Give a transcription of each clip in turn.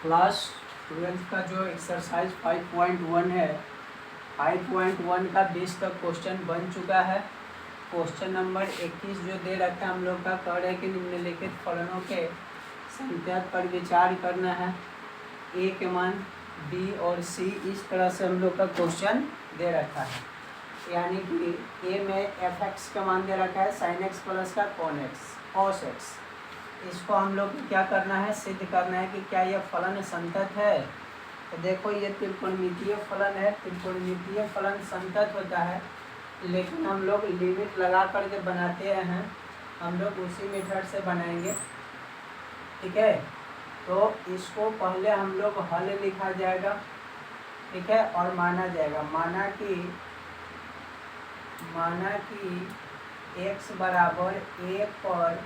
Class 12 का जो exercise 5.1 है, 5.1 का 20 तक क्वेश्चन बन चुका है। क्वेश्चन नंबर 21 जो दे रखा है हम लोग का, कह रहे कि निम्नलिखित फलनों के संख्या पर विचार करना है। ए के मान बी और सी, इस तरह से हम लोग का क्वेश्चन दे रखा है। यानी कि ए में एफ एक्स का मान दे रखा है साइन एक्स प्लस का कॉस एक्स। इसको हम लोग को क्या करना है, सिद्ध करना है कि क्या यह फलन संतत है। तो देखो ये त्रिकोणमितीय फलन है, त्रिकोणमितीय फलन संतत होता है, लेकिन हम लोग लिमिट लगा करके बनाते हैं। हम लोग उसी मेथड से बनाएंगे, ठीक है। तो इसको पहले हम लोग हल लिखा जाएगा, ठीक है, और माना जाएगा। माना कि x बराबर a पर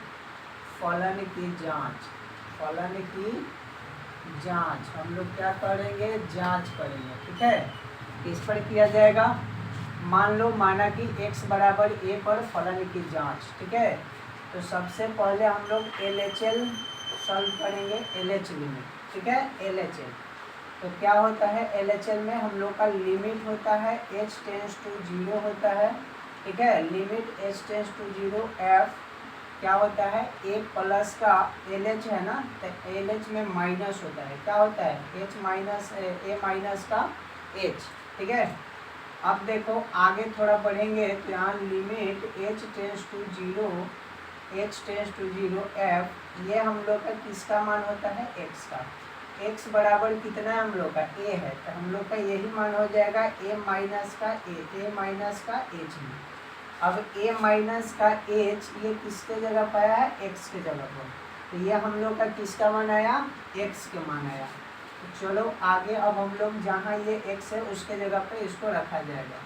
फलन की जांच हम लोग क्या करेंगे, जांच करेंगे, ठीक है। किस पर किया जाएगा, मान लो माना कि x बराबर a पर फलन की जांच, ठीक है। तो सबसे पहले हम लोग LHL सॉल्व करेंगे, LH लिमिट, ठीक है, LHL। तो क्या होता है LHL में हम लोग का लिमिट होता है h टेंस टू 0 होता है, ठीक है। Limit h tends to 0 f क्या होता है, a प्लस का LH है ना, तो LH में माइनस होता है, क्या होता है h माइनस a माइनस का h, ठीक है। अब देखो आगे थोड़ा बढ़ेंगे तो यहाँ limit h tends to 0 f, ये हम लोग का किसका मान होता है, x का। x बराबर कितना है हम लोग का, a है, तो हम लोग का यही मान हो जाएगा a माइनस का h में। अब a माइनस का h ये किसके जगह पर आया है, x के जगह पर, तो ये हम लोग का किसका मान आया, x के मान आया। तो चलो आगे अब हम लोग जहाँ ये x है उसके जगह पे इसको रखा जाएगा।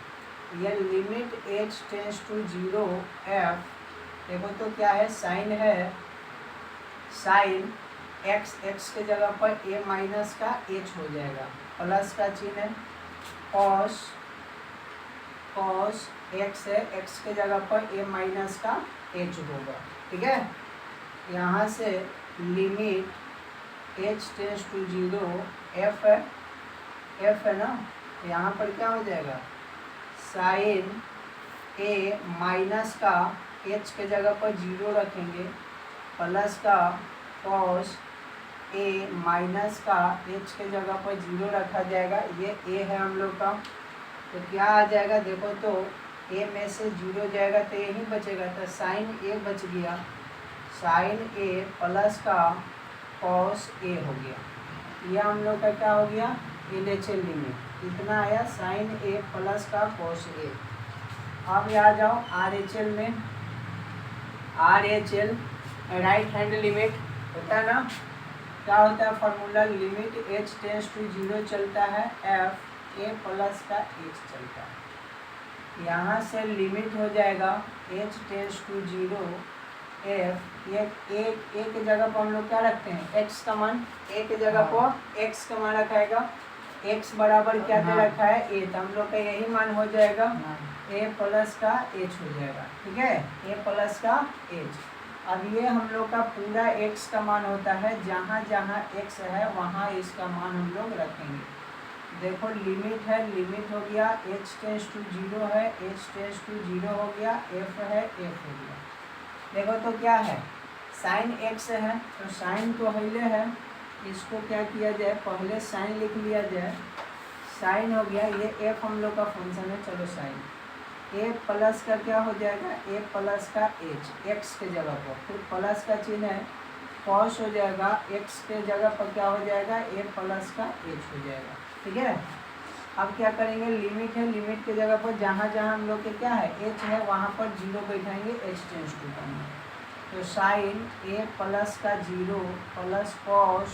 ये limit h tends to 0 f, देखो तो क्या है, साइन है, साइन x के जगह पर a माइनस का h हो जाएगा, प्लस का चिन्ह है, कॉस x है, x के जगह पर a माइनस का h होगा, ठीक है। यहाँ से limit h tends to 0 f है ना, यहाँ पर क्या हो जाएगा, साइन a माइनस का h के जगह पर 0 रखेंगे, प्लस का कॉस a माइनस का h के जगह पर 0 रखा जाएगा। ये a है हम लोग का, तो क्या आ जाएगा, देखो तो a में से 0 जाएगा तो यही बचेगा, तो साइन a बच गया, साइन a प्लस का कॉस a हो गया। यह हम लोग का क्या हो गया, LHL लिमिट कितना आया, साइन a प्लस का कॉस a। अब आ जाओ RHL में, RHL राइट हैंड लिमिट होता है ना, क्या होता है formula, limit h tends to 0 चलता है, f a प्लस का h चलता है। यहाँ से लिमिट हो जाएगा h टेंस टू 0 f, ये a के जगह पर हम लोग क्या रखते हैं, x का मान, a के जगह पर x का मान रखाएगा, x बराबर क्या दे रखा है a, तो हम लोग का यही मान हो जाएगा a प्लस का h हो जाएगा, ठीक है, a प्लस का h। अब ये हम लोग का पूरा x का मान होता है, जहाँ जहाँ x है वहाँ इसका मान हम लोग रखेंगे। देखो लिमिट है, लिमिट हो गया h टेंस टू 0 है, h टेंस टू 0 हो गया, f है, f हो गया। देखो तो क्या है, साइन x है, तो साइन तो हिले है, इसको क्या किया जाए, पहले साइन लिख लिया जाए, साइन हो गया, ये f हम लोग का फंक्शन है, चलो साइन a प्लस का क्या हो जाएगा, a प्लस का h, x के जगह पर, फिर प्लस का चिन्ह है, कॉस हो जाएगा, x के जगह पर क्या हो जाएगा, a प्लस का h हो जाएगा, ठीक है। अब क्या करेंगे, लिमिट है, लिमिट के जगह पर जहाँ जहाँ हम लोग के क्या है h है वहाँ पर 0 बैठाएंगे, h टेंस टू 1, तो साइन a प्लस का 0 प्लस कॉस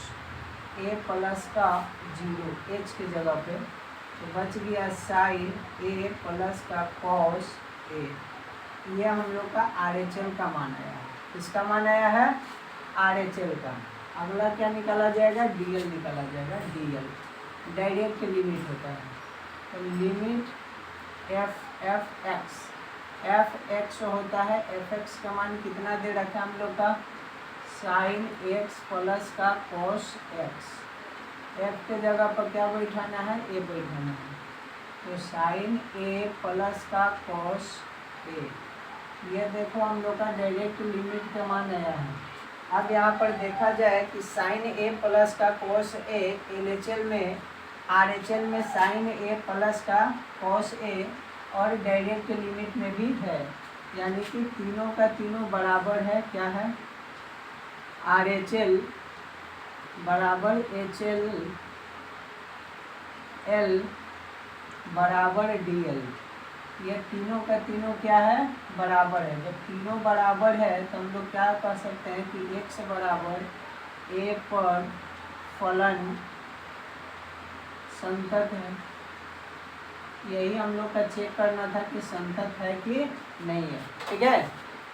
a प्लस का 0 h के जगह पे, तो बच गया साइन a प्लस का कॉस a। ये हम लोग का RHL का मान आया है, किसका मान आया है, RHL का। अगला क्या निकाला जाएगा, DL निकाला जाएगा, DL डायरेक्ट लिमिट होता है, तो लिमिट f(x) होता है, f(x) का मान कितना दे रखा है हम लोग का, साइन x प्लस का कॉस x, एफ के जगह पर क्या बैठाना है, ए बैठाना है। तो साइन ए प्लस का कॉस ए, ये देखो हम लोग का डायरेक्ट लिमिट का मान आया है। अब यहाँ पर देखा जाए कि साइन ए प्लस का कॉस ए LHL में RHL में साइन ए प्लस का कॉस ए और डायरेक्ट लिमिट में भी है, यानी कि तीनों का तीनों बराबर है। क्या है, RHL बराबर HL L बराबर DL, ये तीनों का तीनों क्या है, बराबर है। जब तीनों बराबर है तो हम लोग क्या कर सकते हैं कि x बराबर a पर फलन संतत है। यही हम लोग का चेक करना था कि संतत है कि नहीं है। ठीक है,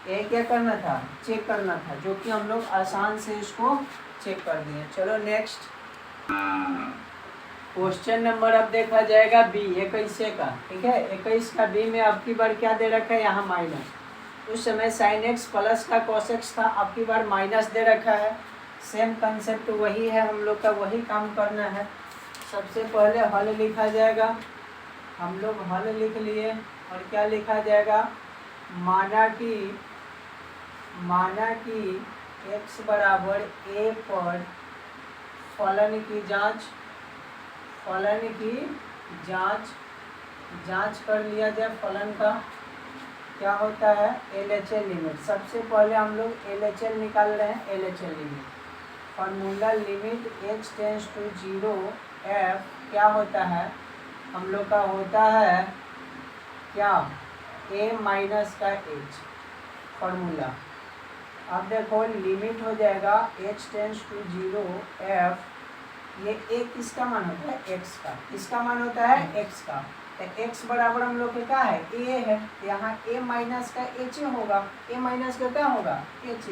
ये क्या करना था, चेक करना था, जो कि हम लोग आसान से इसको चेक कर दिए। चलो नेक्स्ट क्वेश्चन नंबर अब देखा जाएगा बी 21 का। ठीक है, 21 का बी में अब की बार क्या दे रखा है, यहाँ माइनस। उस समय साइन एक्स प्लस का कॉस एक्स था, अब की बार माइनस दे रखा है। सेम कंसेप्ट वही है, हम लोग का वही काम करना है। सबसे पहले हल लिखा जाएगा, हम लोग हल लिख लिए और क्या लिखा जाएगा, माना कि x बराबर a पर फलन की जांच कर लिया जाए। फलन का क्या होता है, LHL लिमिट। सबसे पहले हम लोग LHL निकाल रहे हैं, LHL limit formula limit h tends to 0 f क्या होता है, हम लोग का होता है क्या, a माइनस का h फार्मूला। अब देखो लिमिट हो जाएगा h टेंस टू 0 f, ये a किसका मान होता है, x का। किसका मान होता है, x का। तो x बराबर हम लोग के क्या है, a है, यहाँ a माइनस का h होगा, a माइनस का क्या होगा, h।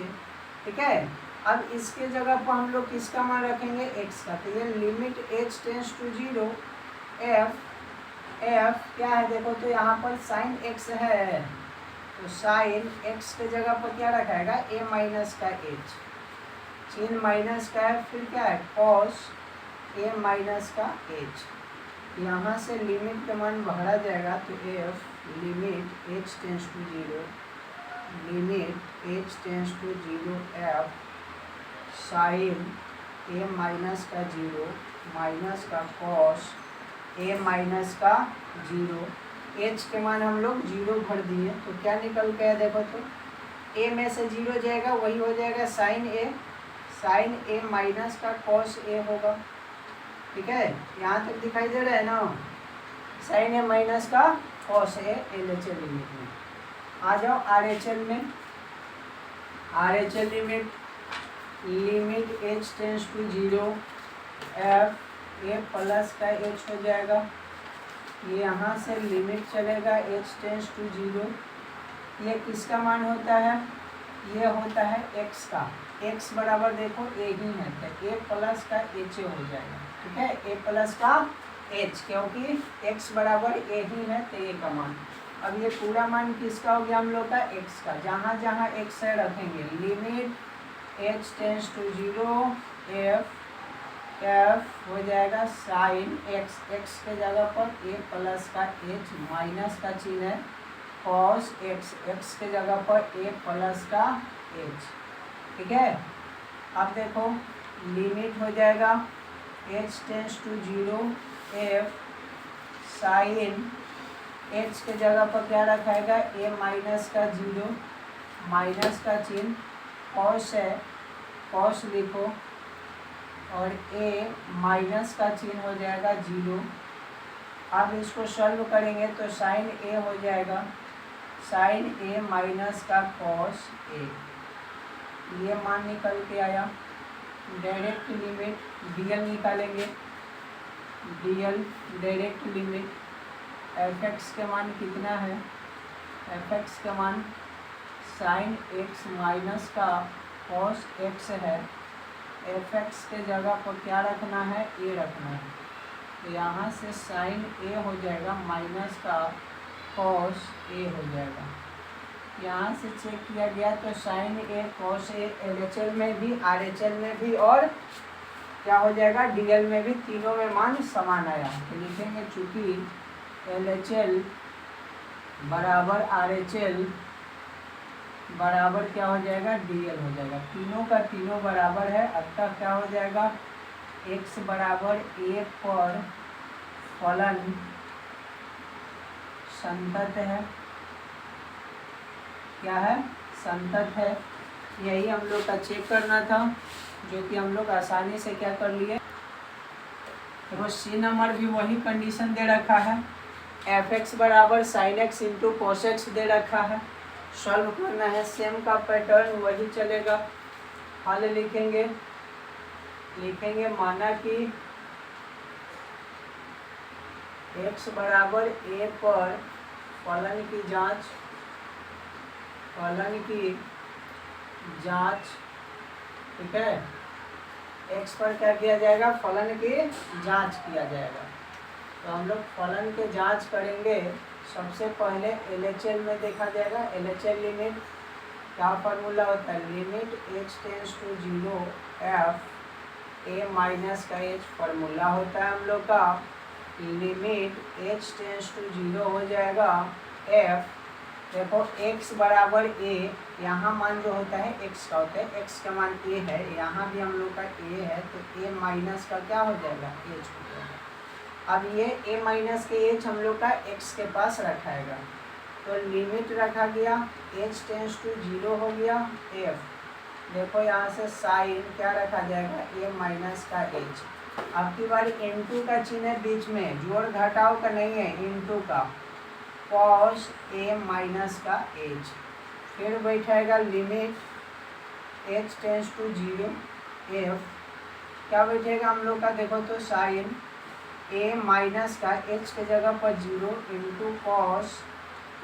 ठीक है, अब इसके जगह पर हम लोग किसका मान रखेंगे, x का। तो ये limit h tends to 0 f क्या है देखो, तो यहाँ पर साइन x है, तो साइन x के जगह पर क्या रखाएगा, a माइनस का h, चिन्ह माइनस का है, फिर क्या है कॉस a माइनस का h। यहाँ से लिमिट का मान बढ़ा जाएगा, तो f limit h tends to 0 limit h tends to 0 f sine a minus का 0 माइनस का कॉस a माइनस का 0। h के मान हम लोग 0 भर दिए, तो क्या निकल गया देखो, तो a में से 0 जाएगा, वही हो जाएगा साइन a माइनस का कॉस a होगा। ठीक है, यहाँ तक दिखाई दे रहा है ना, साइन a माइनस का कॉस a LHL लिमिट में। आ जाओ RHL में, RHL limit h tends to 0 f a plus का h हो जाएगा। ये यहाँ से लिमिट चलेगा h टेंस टू 0, ये किसका मान होता है, ये होता है x का। x बराबर देखो a ही है, तो a प्लस का h हो जाएगा। ठीक है, a प्लस का h, क्योंकि x बराबर a ही है, तो a का मान। अब ये पूरा मान किसका हो गया, हम लोग का x का। जहाँ जहाँ x है रखेंगे, limit h tends to 0 f हो जाएगा साइन x के जगह पर a प्लस का h माइनस का चिन्ह है, कॉस x के जगह पर a प्लस का h। ठीक है, अब देखो लिमिट हो जाएगा h tends to 0 f sine h के जगह पर क्या रखाएगा, a माइनस का 0 माइनस का चिन्ह, कॉस है, कॉस लिखो, और a माइनस का चिन्ह हो जाएगा 0। अब इसको सॉल्व करेंगे तो साइन a हो जाएगा, साइन a माइनस का कॉस a, ये मान निकल के आया। डायरेक्ट लिमिट dl निकालेंगे, dl डायरेक्ट लिमिट fx के मान कितना है, fx का मान साइन x माइनस का कॉस x है, fx के जगह पर क्या रखना है, a रखना है। तो यहाँ से साइन a हो जाएगा माइनस का कॉस a हो जाएगा। यहाँ से चेक किया गया तो sine a cos a LHL में भी RHL में भी और क्या हो जाएगा, डीएल में भी तीनों में मान समान आया। तो लिखेंगे चूंकि LHL बराबर RHL बराबर क्या हो जाएगा, DL हो जाएगा। तीनों का तीनों बराबर है, अतः क्या हो जाएगा, x बराबर a पर फलन संतत है। क्या है, संतत है। यही हम लोग का चेक करना था, जो कि हम लोग आसानी से क्या कर लिए। देखो सी नंबर भी वही कंडीशन दे रखा है, fx बराबर sin x into cos x दे रखा है। सॉल्व करना है, सेम का पैटर्न वही चलेगा। हल लिखेंगे माना कि x बराबर a पर फलन की जांच, ठीक है, x पर क्या किया जाएगा, फलन की जांच किया जाएगा। तो हम लोग फलन के जांच करेंगे। सबसे पहले LHL में देखा जाएगा। LHL लिमिट क्या फार्मूला होता है, limit h tends to 0 f a minus का h फार्मूला होता है हम लोग का। लिमिट h टेंस टू 0 हो जाएगा f, देखो x बराबर a, यहाँ मान जो होता है x का होता है, x का मान a है, यहाँ भी हम लोग का a है, तो a माइनस का क्या हो जाएगा, h हो जाएगा। अब ये a माइनस के h हम लोग का x के पास रखाएगा, तो लिमिट रखा गया, h टेंस टू 0 हो गया f, देखो यहाँ से साइन क्या रखा जाएगा, a माइनस का h। अब की बार इंटू का चिन्ह है बीच में, जोड़ घटाव का नहीं है, इंटू का, cos a माइनस का h। फिर बैठेगा limit h tends to 0 f, क्या बैठेगा हम लोग का, देखो तो साइन a माइनस का h के जगह पर 0 इंटू कॉस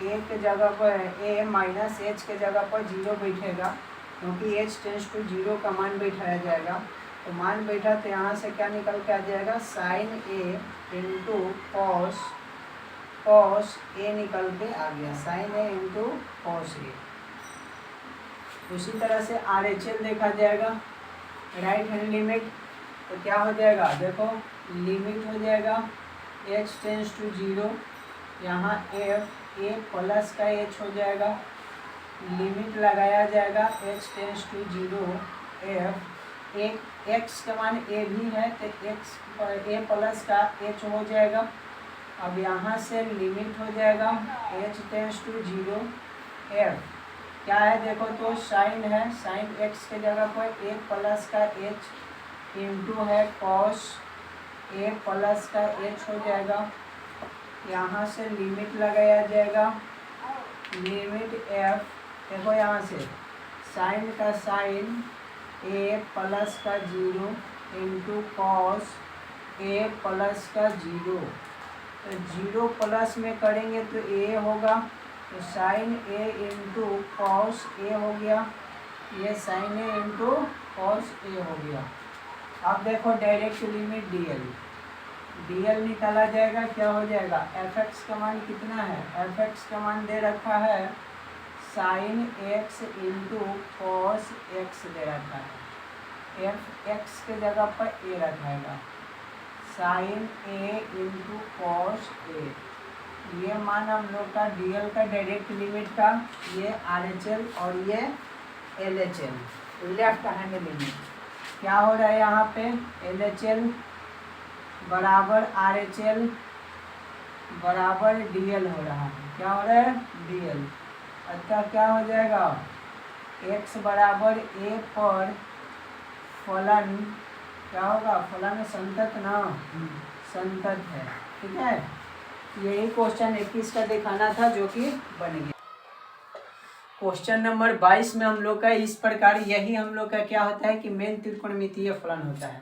a के जगह पर a माइनस h के जगह पर 0 बैठेगा, क्योंकि h टेंस टू 0 का मान बैठाया जाएगा। तो मान बैठा तो यहाँ से क्या निकल के आ जाएगा, sine a into cos a निकल के आ गया, sine a into cos a। उसी तरह से RHL देखा जाएगा, राइट हैंड लिमिट, तो क्या हो जाएगा, देखो लिमिट हो जाएगा h टेंस टू 0, यहाँ f a प्लस का h हो जाएगा, लिमिट लगाया जाएगा h टेंस टू 0 f, एक x का मान a भी है तो x a प्लस का h हो जाएगा। अब यहाँ से लिमिट हो जाएगा h टेंस टू 0 f, क्या है देखो तो साइन है, साइन x के जगह पर a प्लस का h इंटू है कॉस a प्लस का h हो जाएगा। यहाँ से लिमिट लगाया जाएगा, लिमिट f, देखो यहाँ से साइन का साइन a प्लस का 0 इंटू कॉस a प्लस का 0, तो 0 प्लस में करेंगे तो a होगा, तो sine a into cos a हो गया, ये sine a into cos a हो गया। अब देखो डायरेक्ट लिमिट dl निकाला जाएगा, क्या हो जाएगा, fx का मान कितना है, fx का मान दे रखा है sine x into cos x दे रखा है, fx के जगह पर a रखाएगा, sine a into cos a। ये मान हम लोग का dl का डायरेक्ट लिमिट का, ये RHL और ये LHL लेफ्ट हैंड लिमिट। क्या हो रहा है यहाँ पे, LHL बराबर RHL बराबर DL हो रहा है, क्या हो रहा है, DL। अतः क्या हो जाएगा, x बराबर a पर फलन क्या होगा, फलन संतत ना, संतत है, ठीक है। यही क्वेश्चन 21 का दिखाना था, जो कि बन गया। क्वेश्चन नंबर 22 में हम लोग का इस प्रकार, यही हम लोग का क्या होता है कि मेन त्रिकोणमितीय फलन होता है।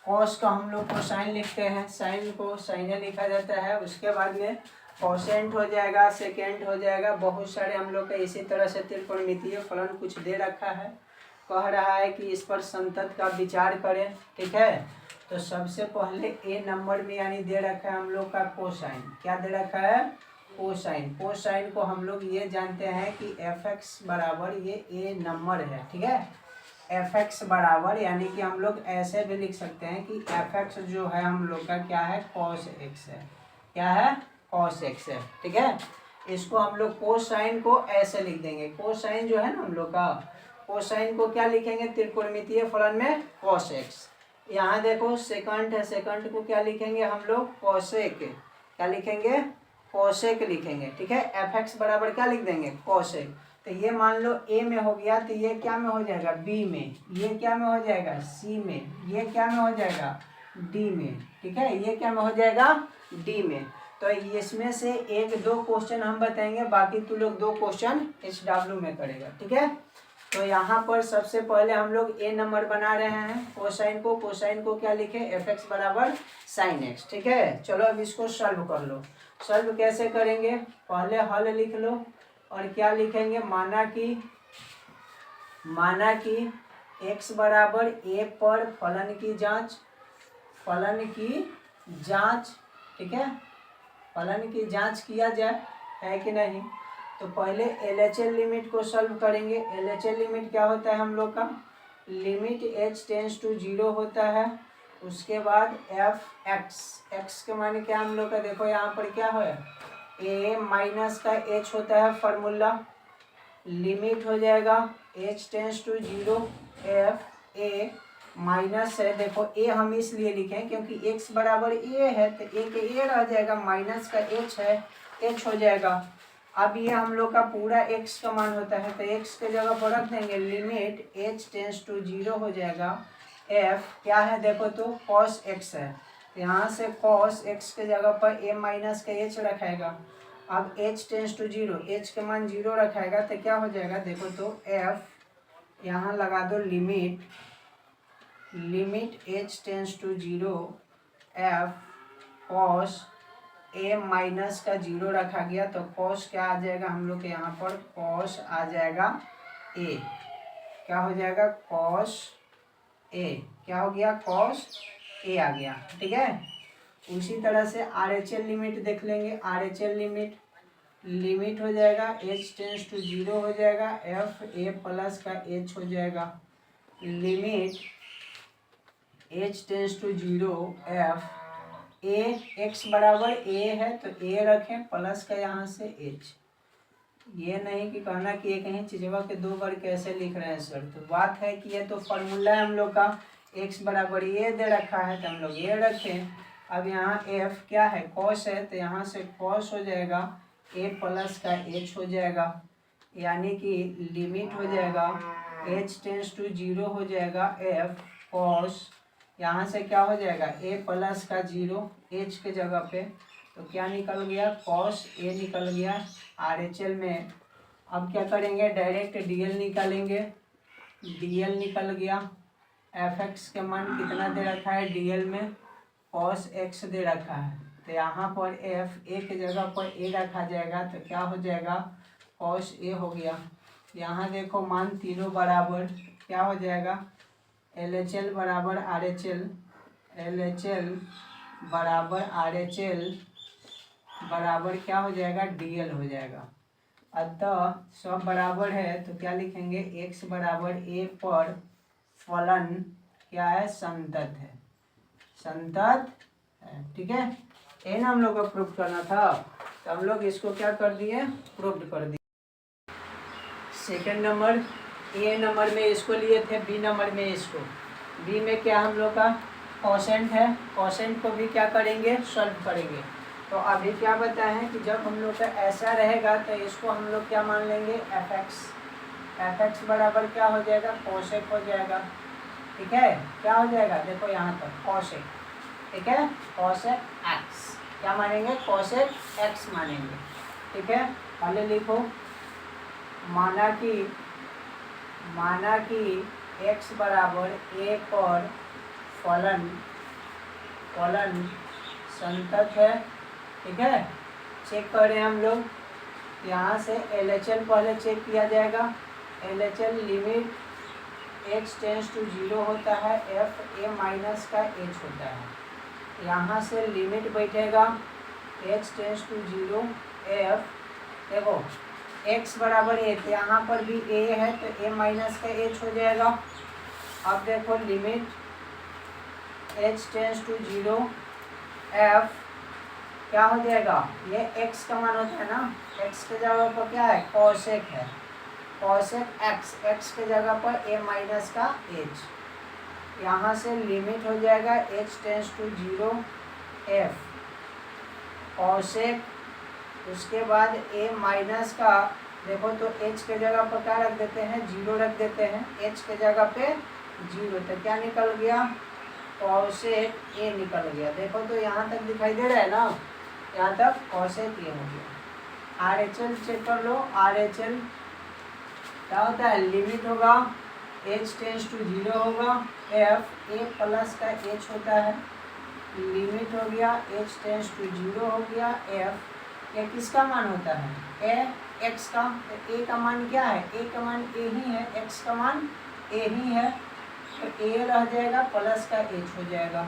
कॉस का हम लोग कोसाइन लिखते हैं, साइन को साइन लिखा जाता है, उसके बाद में कोसेंट हो जाएगा, सेकेंड हो जाएगा, बहुत सारे हम लोग का इसी तरह से त्रिकोणमितीय फलन कुछ दे रखा है। कह रहा है कि इस पर संतत का विचार करें, ठीक है। तो सबसे पहले ए नंबर में यानी दे रखा है हम लोग का कोसाइन, क्या दे रखा है, कोसाइन। कोसाइन को हम लोग ये जानते हैं कि fx बराबर ये ए नंबर है, ठीक है। एफ एक्स बराबर, यानी कि हम लोग ऐसे भी लिख सकते हैं कि एफ एक्स जो है हम लोग का क्या है, कॉस एक्स है। क्या है, कॉस एक्स है। ठीक है, इसको हम लोग कोसाइन को ऐसे लिख देंगे। कोसाइन जो है ना हम लोग का, कोसाइन को क्या लिखेंगे, त्रिकोणमितीय फलन में कॉस एक्स। यहाँ देखो सेकंड है, सेकंड को क्या लिखेंगे हम लोग, कॉसेक। क्या लिखेंगे, कॉसेक लिखेंगे। ठीक है, एफ एक्स बराबर क्या लिख देंगे, कॉसेक। तो ये मान लो ए में हो गया, तो ये क्या में हो जाएगा, बी में। ये क्या में हो जाएगा, सी में। ये क्या में हो जाएगा, डी में। ठीक है, ये क्या में हो जाएगा, डी में। तो इसमें से एक दो क्वेश्चन हम बताएंगे, बाकी तू लोग दो क्वेश्चन SW में करेगा। ठीक है, तो यहाँ पर सबसे पहले हम लोग ए नंबर बना रहे हैं कोसाइन को। कोसाइन को क्या लिखे, एफ एक्स बराबर साइन एक्स। ठीक है, चलो अब इसको सॉल्व कर लो। सॉल्व कैसे करेंगे, पहले हल लिख लो और क्या लिखेंगे, माना कि x बराबर a पर फलन की जांच। ठीक है, फलन की जांच किया जाए, है कि नहीं। तो पहले LHL लिमिट को सॉल्व करेंगे। LHL लिमिट क्या होता है हम लोग का, लिमिट h टेंस टू 0 होता है। उसके बाद एफ एक्स के माने क्या हम लोग का, देखो यहाँ पर क्या है, a माइनस का h होता है फॉर्मूला। लिमिट हो जाएगा h tends to 0 f a minus है, देखो a हम इसलिए लिखें क्योंकि x बराबर a है, तो a के a रह जाएगा, माइनस का h है, h हो जाएगा। अब ये हम लोग का पूरा x का मान होता है, तो x के जगह पर रख देंगे, लिमिट h टेंस टू 0 हो जाएगा। f क्या है देखो तो cos x है, यहाँ से cos x के जगह पर a माइनस का h रखेगा। अब h टेंस टू 0, h के मान 0 रखेगा, तो क्या हो जाएगा देखो तो f यहाँ लगा दो, limit h tends to 0 f cos a minus का 0 रखा गया, तो cos क्या आ जाएगा हम लोग के यहाँ पर, cos आ जाएगा a। क्या हो जाएगा, cos a। क्या हो गया, cos a आ गया। ठीक है, उसी तरह से RHL लिमिट देख लेंगे। RHL लिमिट हो जाएगा h टेंस टू 0 हो जाएगा, f a प्लस का h हो जाएगा। Limit h tends to 0 f a x बराबर a है, तो a रखें प्लस का यहाँ से h। ये नहीं कि कहना कि एक ही चीजवा के दो बार कैसे लिख रहे हैं सर, तो बात है कि ये तो फॉर्मूला है हम लोग का, x बराबर ये दे रखा है तो हम लोग ये रखें। अब यहाँ f क्या है, cos है, तो यहाँ से cos हो जाएगा, a प्लस का h हो जाएगा, यानी कि लिमिट हो जाएगा h टेंस टू 0 हो जाएगा f cos, यहाँ से क्या हो जाएगा, a प्लस का 0 h के जगह पे, तो क्या निकल गया, cos a निकल गया RHL में। अब क्या करेंगे, डायरेक्ट DL निकालेंगे। DL निकल गया, fx के मान कितना दे रखा है DL में, cos x दे रखा है, तो यहाँ पर f a के जगह पर a रखा जाएगा, तो क्या हो जाएगा, cos a हो गया। यहाँ देखो मान तीनों बराबर, क्या हो जाएगा, LHL बराबर RHL, LHL बराबर RHL बराबर क्या हो जाएगा, DL हो जाएगा। अतः सब बराबर है, तो क्या लिखेंगे, x बराबर a पर फलन क्या है, संतत है, संतत है। ठीक है, ये ना हम लोग को प्रूफ करना था, तो हम लोग इसको क्या कर दिए, प्रूफ कर दिए। सेकंड नंबर, ए नंबर में इसको लिए थे, बी नंबर में इसको, बी में क्या हम लोग का कोसेंट है, कोसेंट को भी क्या करेंगे, सॉल्व करेंगे। तो अभी क्या बताया है कि जब हम लोग का ऐसा रहेगा तो इसको हम लोग क्या मान लेंगे, एफ एक्स बराबर क्या हो जाएगा, कोसेक हो जाएगा। ठीक है, क्या हो जाएगा, देखो यहाँ तक कोसेक। ठीक है, कोसेक एक्स क्या मानेंगे, कोसेक एक्स मानेंगे। ठीक है, पहले लिखो, माना कि x बराबर a पर फलन संतत है। ठीक है, चेक करें हम लोग, यहाँ से LHL पहले चेक किया जाएगा। LHL limit h tends to 0 होता है, f a माइनस का h होता है, यहाँ से लिमिट बैठेगा h टेंस टू 0 f, देखो x बराबर a, तो यहाँ पर भी a है, तो a माइनस का h हो जाएगा। अब देखो limit h tends to 0 f क्या हो जाएगा, ये x का मान होता है ना, x के जगह पर क्या है कॉसेक है, कॉसेक x के जगह पर a माइनस का h, यहाँ से लिमिट हो जाएगा h tends to 0 f cosec, उसके बाद a माइनस का देखो तो h के जगह पर क्या रख देते हैं 0 रख देते हैं, h के जगह पे 0, तो क्या निकल गया कॉसेक a निकल गया। देखो तो यहाँ तक दिखाई दे रहा है ना, यहाँ तक कॉसेक a हो गया। RHL चेक कर लो, RHL क्या होता है लिमिट होगा h टेंस टू 0 होगा f a प्लस का h होता है, लिमिट हो गया h टेंस टू 0 हो गया f, ये किसका मान होता है a x का, तो a का मान क्या है, a का मान a ही है, x का मान a ही है, तो a रह जाएगा प्लस का h हो जाएगा।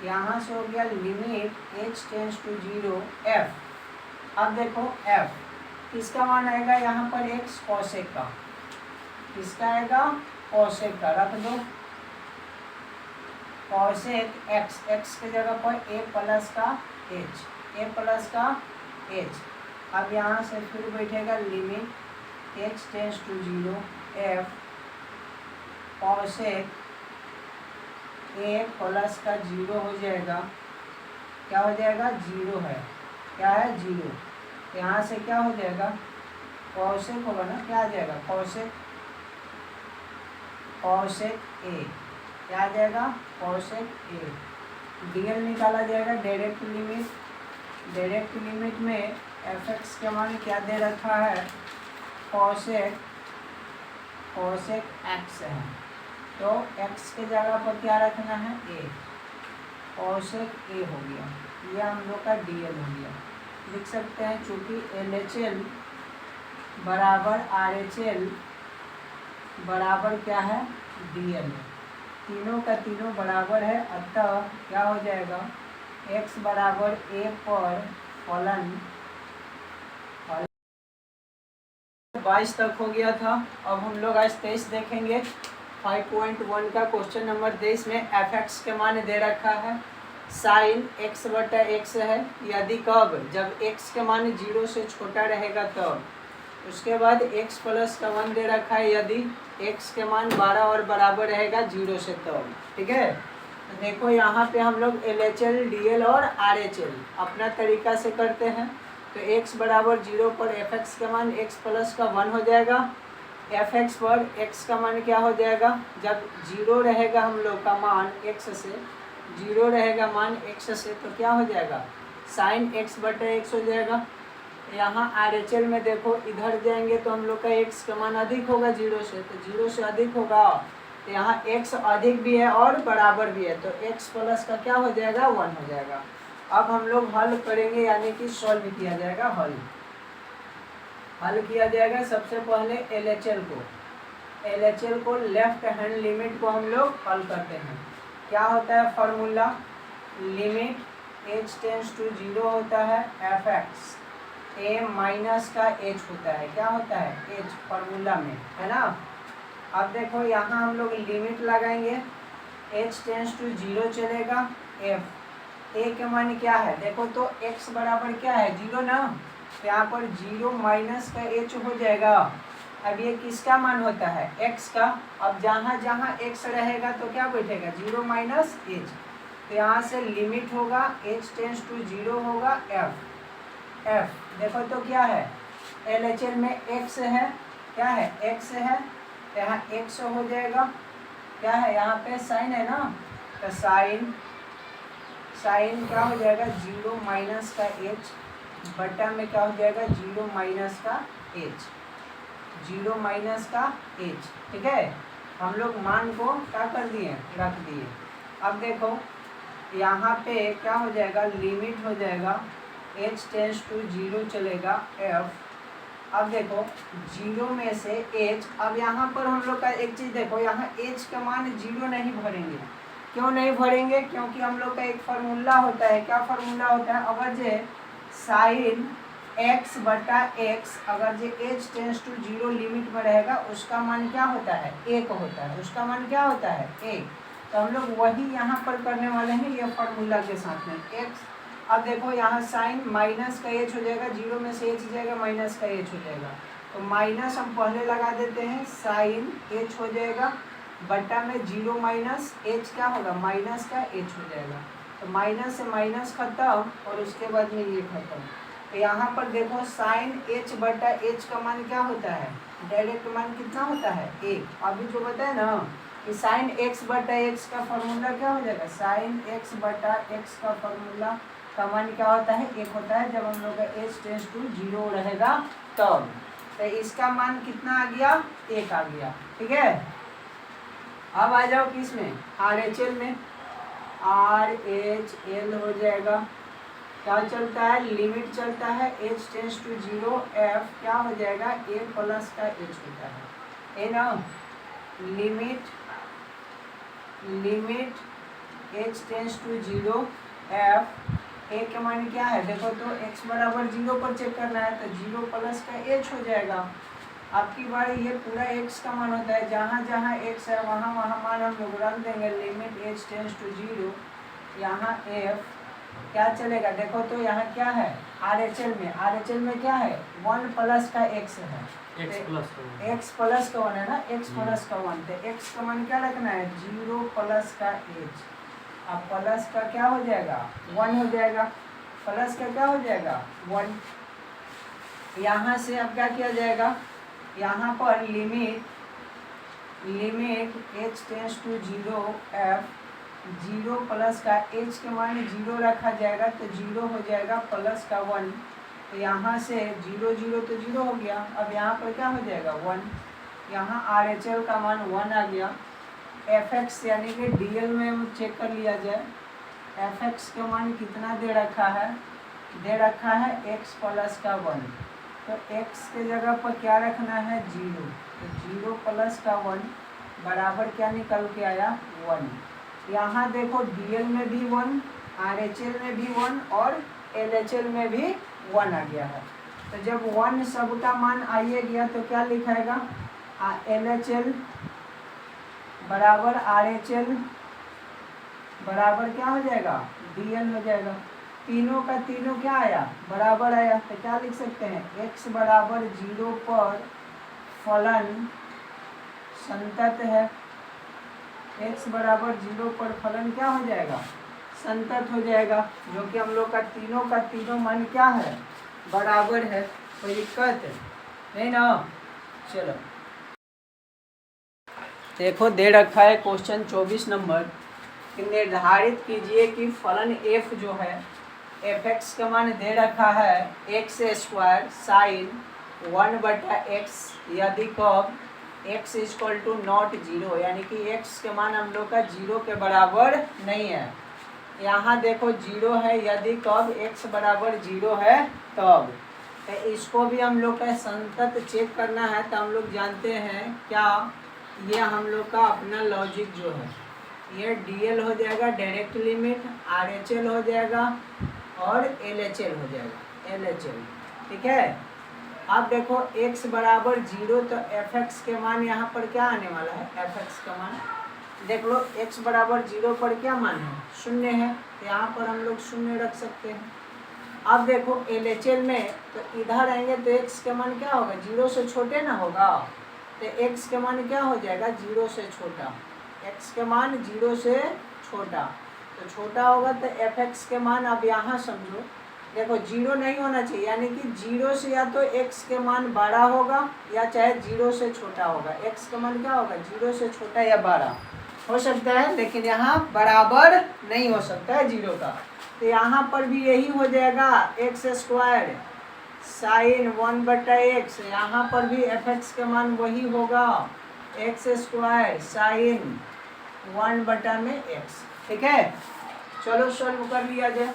यहाँ से हो गया limit h tends to 0 f। अब देखो f किसका मान आएगा यहाँ पर x कॉसेक का, किसका आएगा कॉसेक का, रख दो कॉसेक x, x के जगह पर a प्लस का h, a प्लस का h। अब यहाँ से फिर बैठेगा limit h tends to 0 f cosec a plus का 0 हो जाएगा, क्या हो जाएगा 0 है, क्या है 0, यहाँ से क्या हो जाएगा कॉसेक होगा ना, क्या आ जाएगा कॉसेक, कॉसेक a क्या आ जाएगा कॉसेक a, डीएल निकाला जाएगा डायरेक्ट लिमिट, डायरेक्ट लिमिट में fx के मान क्या दे रखा है कॉसेक, कॉसेक x है, तो x के जगह पर क्या रखना है a, कॉसेक a हो गया, ये हम लोग का डीएल हो गया। लिख सकते हैं चूँकि LHL बराबर RHL बराबर क्या है DL, तीनों का तीनों बराबर है, अतः क्या हो जाएगा x बराबर a पर फलन 22 तक हो गया था। अब हम लोग आज 23 देखेंगे। 5.1 का क्वेश्चन नंबर 23 में fx के मान दे रखा है साइन x बटा x है, यदि कब, जब x के मान 0 से छोटा रहेगा तब। उसके बाद x प्लस का 1 दे रखा है यदि x के मान 12 और बराबर रहेगा 0 से तब। ठीक है, तो देखो यहाँ पे हम लोग LHL DL और RHL अपना तरीका से करते हैं। तो x बराबर 0 पर fx का मान x प्लस का 1 हो जाएगा, fx पर x का मान क्या हो जाएगा, जब 0 रहेगा हम लोग का मान x से, 0 रहेगा मान x से, तो क्या हो जाएगा साइन x बटे x हो जाएगा। यहाँ RHL में देखो इधर जाएंगे तो हम लोग का x का मान अधिक होगा 0 से, तो 0 से अधिक होगा, तो यहाँ x अधिक भी है और बराबर भी है, तो x प्लस का क्या हो जाएगा 1 हो जाएगा। अब हम लोग हल करेंगे, यानी कि सॉल्व किया जाएगा, हल किया जाएगा। सबसे पहले LHL को लेफ्ट हैंड लिमिट को हम लोग हल करते हैं। क्या होता है formula, limit h tends to 0 होता है fx, a माइनस का h होता है, क्या होता है h फार्मूला में, है ना। अब देखो यहाँ हम लोग लिमिट लगाएंगे, h टेंस टू 0 चलेगा, f a के मान क्या है, देखो तो x बराबर क्या है 0 ना, तो यहाँ पर 0 माइनस का h हो जाएगा। अब ये किसका मान होता है x का, अब जहाँ जहाँ x रहेगा तो क्या बैठेगा 0 माइनस h, तो यहाँ से लिमिट होगा h टेंस टू 0 होगा f देखो तो क्या है LHL में x है, क्या है x है, तो यहाँ x हो जाएगा, क्या है यहाँ पे साइन है ना, तो साइन क्या हो जाएगा 0 माइनस का h बटा में क्या हो जाएगा 0 माइनस का h, 0 माइनस का h। ठीक है, हम लोग मान को क्या कर दिए रख दिए। अब देखो यहाँ पे क्या हो जाएगा, लिमिट हो जाएगा h टेंस टू 0 चलेगा f। अब देखो 0 में से h, अब यहाँ पर हम लोग का एक चीज़ देखो, यहाँ h का मान 0 नहीं भरेंगे। क्यों नहीं भरेंगे, क्योंकि हम लोग का एक फार्मूला होता है, क्या फार्मूला होता है, अवज्य साइन एक्स बटा एक्स, अगर जो h tends to zero limit में रहेगा उसका मान क्या होता है, एक होता है, उसका मान क्या होता है, एक। तो हम लोग वही यहाँ पर करने वाले हैं ये फार्मूला के साथ में एक्स। अब देखो यहाँ साइन माइनस का एच हो जाएगा, जीरो में से एच जाएगा, माइनस का एच हो जाएगा, तो माइनस हम पहले लगा देते हैं, साइन एच हो जाएगा, बटा में जीरो माइनस एच क्या होगा, माइनस का एच हो जाएगा, तो माइनस से माइनस खत्म और उसके बाद में ये खत्म। तो यहाँ पर देखो साइन एच बटा एच का मान क्या होता है, डायरेक्ट मान कितना होता है, एक। अभी जो बताया ना कि साइन एक्स बटा एक्स का फॉर्मूला क्या हो जाएगा, साइन एक्स बटा एक्स का फॉर्मूला का मान क्या होता है, एक होता है, जब हम लोग का एच टेंस टू जीरो रहेगा तब। तो इसका मान कितना आ गया, एक आ गया, ठीक है। अब आ जाओ किस में, आर एच एल में, आर एच एल हो जाएगा, क्या चलता है, लिमिट चलता है h tends to zero, f क्या हो जाएगा, ए प्लस का एच होता है, ए ना, limit h tends to zero, f a के मान क्या है, देखो तो एक्स बराबर जीरो पर चेक करना है, तो जीरो प्लस का एच हो जाएगा। आपकी बार ये पूरा एक्स का मान होता है, जहाँ जहाँ एक्स है वहाँ वहाँ मान हम लोग रख देंगे, limit h tends to zero, यहाँ एफ क्या चलेगा, देखो तो यहाँ क्या है, आर एच एल में क्या है, वन प्लस का एक्स है, एक्स प्लस का वन है ना, एक्स प्लस का वन, तो एक्स का मान क्या रखना है, जीरो प्लस का एच, अब प्लस का क्या हो जाएगा, वन हो जाएगा, प्लस का क्या हो जाएगा, वन। यहाँ से अब क्या किया जाएगा, यहाँ पर limit h tends to zero, f zero plus का एच के मान जीरो रखा जाएगा, तो जीरो हो जाएगा प्लस का वन, तो यहाँ से जीरो जीरो तो जीरो हो गया, अब यहाँ पर क्या हो जाएगा, वन, यहाँ आर एच एल का मान वन आ गया। एफ एक्स यानी कि डी एल में चेक कर लिया जाए, एफ एक्स के मान कितना दे रखा है, एक्स प्लस का वन, तो एक्स के जगह पर क्या रखना है, जीरो, तो जीरो प्लस का वन बराबर क्या निकल के आया, वन। यहाँ देखो डीएल में भी वन, आरएचएल में भी वन और एलएचएल में भी वन आ गया है। तो जब वन सबका मान आइए गया तो क्या लिखाएगा, एलएचएल बराबर आरएचएल बराबर क्या हो जाएगा, डीएल हो जाएगा। तीनों का तीनों क्या आया, बराबर आया, तो क्या लिख सकते हैं, x बराबर जीरो पर फलन संतत है, x बराबर जीरो पर फलन क्या हो जाएगा, संतत हो जाएगा, जो कि हम लोग का तीनों मान क्या है, बराबर है, कोई दिक्कत नहीं ना। चलो देखो दे रखा है क्वेश्चन 24 नंबर कि निर्धारित कीजिए कि फलन f जो है एफ एक्स का मान दे रखा है एक्स स्क्वायर साइन वन बटा एक्स, यदि कब x equal to not zero, यानी कि x के मान हम लोग का जीरो के बराबर नहीं है। यहाँ देखो जीरो है, यदि कब x बराबर जीरो है तब, तो इसको भी हम लोग का संतत चेक करना है। तो हम लोग जानते हैं क्या, ये हम लोग का अपना लॉजिक जो है, ये डीएल हो जाएगा डायरेक्ट लिमिट, आरएचएल हो जाएगा और एलएचएल हो जाएगा, एलएचएल, ठीक है। अब देखो x बराबर जीरो, तो एफ एक्स के मान यहाँ पर क्या आने वाला है, एफ एक्स का मान देख लो, x बराबर जीरो पर क्या मान है, शून्य है, तो यहाँ पर हम लोग शून्य रख सकते हैं। अब देखो एलएचएल में तो इधर आएंगे तो x के मान क्या होगा, जीरो से छोटे ना होगा, तो x के मान क्या हो जाएगा, जीरो से छोटा, x के मान जीरो से छोटा, तो छोटा होगा तो एफ एक्स के मान, अब यहाँ समझो देखो जीरो नहीं होना चाहिए, यानी कि जीरो से या तो x के मान बड़ा होगा या चाहे जीरो से छोटा होगा, x का मान क्या होगा, जीरो से छोटा या बड़ा हो सकता है, लेकिन यहाँ बराबर नहीं हो सकता है जीरो का। तो यहाँ पर भी यही हो जाएगा, एक्स स्क्वायर साइन वन बटा एक्स, यहाँ पर भी एफ एक्स के मान वही होगा, एक्स स्क्वायर साइन वन बटा में एक्स, ठीक है। चलो सॉल्व कर लिया जाए,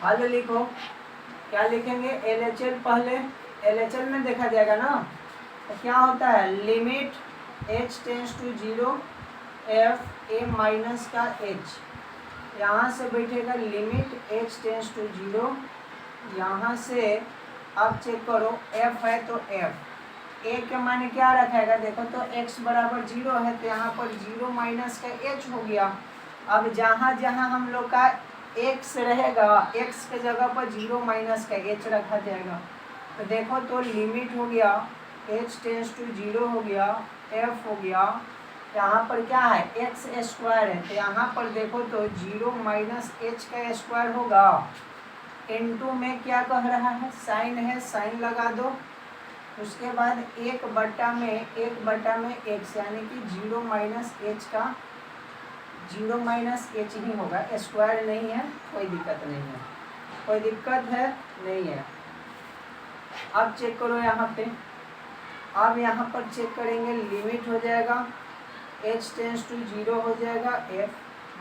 हल लिखो, क्या लिखेंगे, एलएचएल पहले, एलएचएल में देखा जाएगा ना, तो क्या होता है, limit h tends to zero, f a minus का एच, यहाँ से बैठेगा limit h tends to zero, यहाँ से अब चेक करो f है तो f a के माने क्या रखेगा, देखो तो x बराबर 0 है तो यहाँ पर 0 माइनस का h हो गया। अब जहाँ जहाँ हम लोग का x रहेगा x के जगह पर 0 माइनस का h रखा जाएगा। तो देखो तो लिमिट हो गया h टेंस टू 0 हो गया, f हो गया, यहाँ पर क्या है एक्स स्क्वायर है तो यहाँ पर देखो तो 0 माइनस एच का स्क्वायर होगा, इनटू में क्या कह रहा है साइन है, साइन लगा दो। उसके बाद 1/में एक्स यानी कि 0 माइनस एच का 0 माइनस एच ही होगा, स्क्वायर नहीं है, कोई दिक्कत नहीं है, कोई दिक्कत है नहीं है। अब चेक करो यहाँ पे, अब यहाँ पर चेक करेंगे लिमिट हो जाएगा h टेंस टू 0 हो जाएगा, f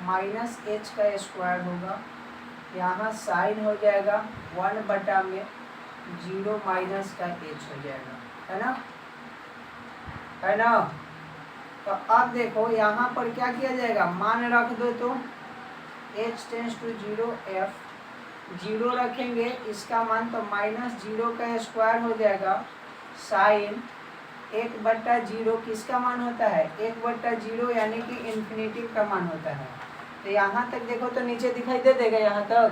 माइनस एच का स्क्वायर होगा, यहाँ साइन हो जाएगा 1/में 0 माइनस का h हो जाएगा, है ना, है ना। तो अब देखो यहाँ पर क्या किया जाएगा, मान रख दो तो h टेंस टू 0 f 0 रखेंगे, इसका मान तो -0 का स्क्वायर हो जाएगा, साइन 1/0 किसका मान होता है 1/0 यानी कि इन्फिनिटी का मान होता है। तो यहाँ तक देखो तो नीचे दिखाई दे देगा, यहाँ तक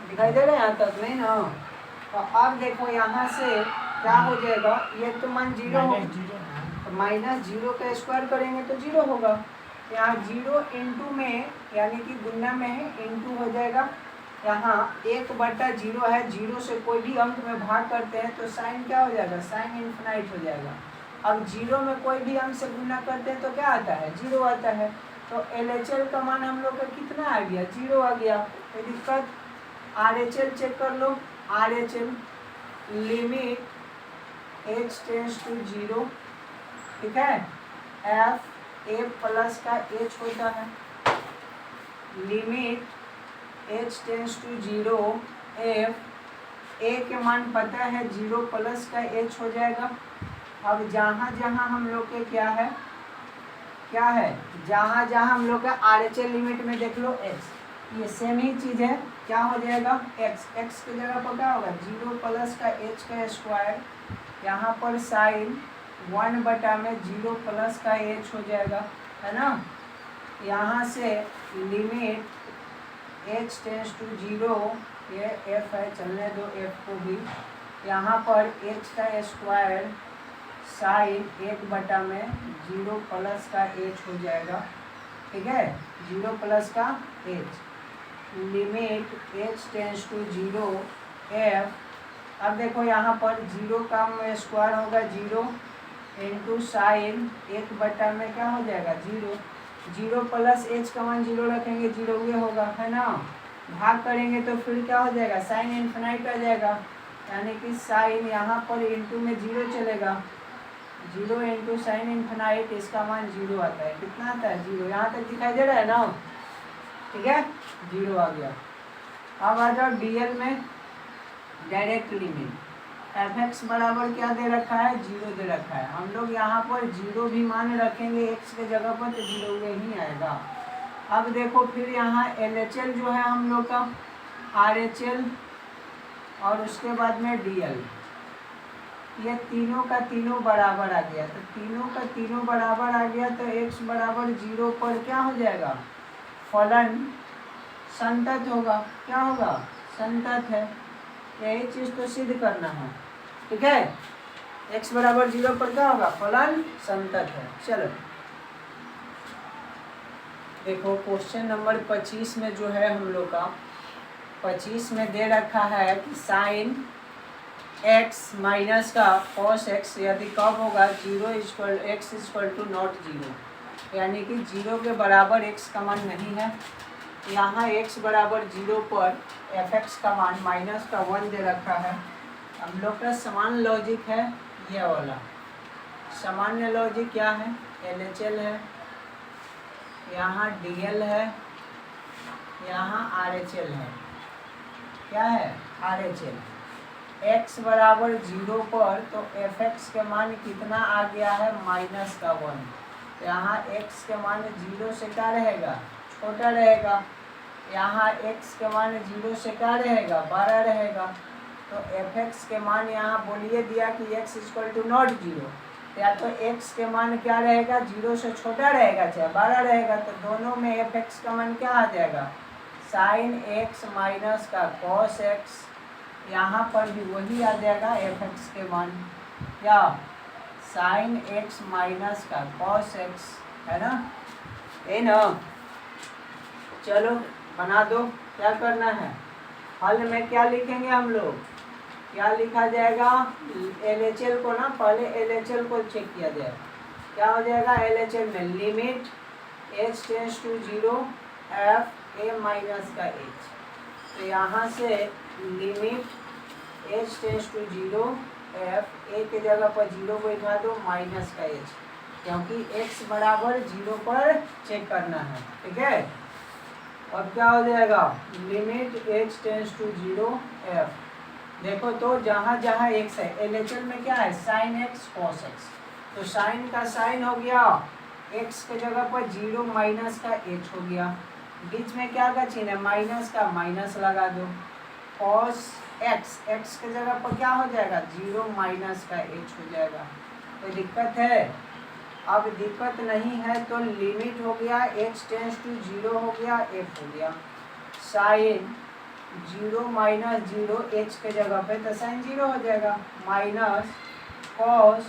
दिखाई दे रहा है, यहाँ तक नहीं ना। तो अब देखो यहाँ से क्या हो जाएगा, ये तो मान 0 हो तो -0 का स्क्वायर करेंगे तो 0 होगा, यहाँ 0 इंटू में यानी कि गुना में है इंटू हो जाएगा, यहाँ 1/0 है, 0 से कोई भी अंक में भाग करते हैं तो साइन क्या हो जाएगा, साइन इन्फिनाइट हो जाएगा। अब 0 में कोई भी अंक से गुना करते हैं तो क्या आता है 0 आता है, तो LHL का मान हम लोग का कितना आ गया 0 आ गया, कोई दिक्कत। RHL चेक कर लो, RHL limit h tends to 0, ठीक है, f a प्लस का h होता है, limit h tends to 0 f a के मान पता है 0 प्लस का h हो जाएगा। अब जहाँ जहाँ हम लोग के क्या है जहाँ जहाँ हम लोग का RHL लिमिट में देख लो x, ये सेम ही चीज़ है, क्या हो जाएगा x की जगह पर क्या होगा 0 प्लस का h का स्क्वायर, यहाँ पर साइन 1/में 0 प्लस का h हो जाएगा, है ना। यहाँ से लिमिट h टेंस टू 0, ये f है, चलने दो f को भी, यहाँ पर h का स्क्वायर साइन 1/में 0 प्लस का h हो जाएगा, ठीक है, 0 प्लस का h, limit h tends to 0 f। अब देखो यहाँ पर 0 का स्क्वायर होगा 0 इंटू साइन 1/में क्या हो जाएगा 0, 0 प्लस h का मान 0 रखेंगे 0 ये होगा, है ना। भाग करेंगे तो फिर क्या हो जाएगा साइन इन्फिनाइट आ जाएगा, यानी कि साइन यहाँ पर इंटू में 0 चलेगा, 0 इंटू साइन इन्फिनाइट, इसका मान 0 आता है, कितना आता है 0, यहाँ तक दिखाई दे रहा है ना, ठीक है, 0 आ गया। अब आ जाओ DL में, डायरेक्ट लिमिट f(x) बराबर क्या दे रखा है 0 दे रखा है, हम लोग यहाँ पर 0 भी मान रखेंगे x के जगह पर तो 0 यही आएगा। अब देखो फिर यहाँ LHL जो है हम लोग का RHL और उसके बाद में DL, ये तीनों का तीनों बराबर आ गया, तो तीनों का तीनों बराबर आ गया तो x बराबर 0 पर क्या हो जाएगा फलन संतत होगा, क्या होगा संतत है, यही चीज़ तो सिद्ध करना है, ठीक है, x बराबर 0 पर क्या होगा फलन संतत है। चलो देखो क्वेश्चन नंबर 25 में जो है हम लोग का 25 में दे रखा है कि साइन x माइनस का cos x यदि कब होगा 0 x = नॉट 0, यानी कि 0 के बराबर x का मान नहीं है, यहाँ x बराबर 0 पर f(x) का मान माइनस का 1 दे रखा है। हम लोग का समान लॉजिक है, यह वाला सामान्य लॉजिक क्या है LHL है, यहाँ DL है, यहाँ RHL है, क्या है RHL। x बराबर 0 पर तो f(x) के मान कितना आ गया है माइनस का 1, यहाँ x के मान 0 से क्या रहेगा छोटा रहेगा, यहाँ x के मान 0 से क्या रहेगा 12 रहेगा। तो f(x) के मान यहाँ बोलिए दिया कि x = नॉट 0, या तो x के मान क्या रहेगा 0 से छोटा रहेगा चाहे 12 रहेगा, तो दोनों में f(x) का मान क्या आ जाएगा sin x माइनस का cos x। यहाँ पर भी वही आ जाएगा f(x) के मान क्या sin x माइनस का cos x, है ना, ये ना। चलो बना दो, क्या करना है, हल में क्या लिखेंगे हम लोग, क्या लिखा जाएगा LHL को ना, पहले LHL को चेक किया जाएगा। क्या हो जाएगा LHL में limit h tends to 0 f a minus का h। तो यहाँ से limit h tends to 0 f a के जगह पर 0 बैठा दो माइनस का h, क्योंकि x बराबर 0 पर चेक करना है, ठीक है। अब क्या हो जाएगा limit h tends to 0 f। देखो तो जहाँ जहाँ x है LHL में क्या है sin x cos x, तो sin का sin हो गया, x के जगह पर 0 माइनस का h हो गया, बीच में क्या का चिन्ह है माइनस का, माइनस लगा दो, cos x, x के जगह पर क्या हो जाएगा 0 माइनस का h हो जाएगा। कोई दिक्कत है, अब दिक्कत नहीं है तो लिमिट हो गया h टेंड्स टू 0 हो गया f हो गया, साइन 0 माइनस 0 h के जगह पे तो साइन 0 हो जाएगा, माइनस cos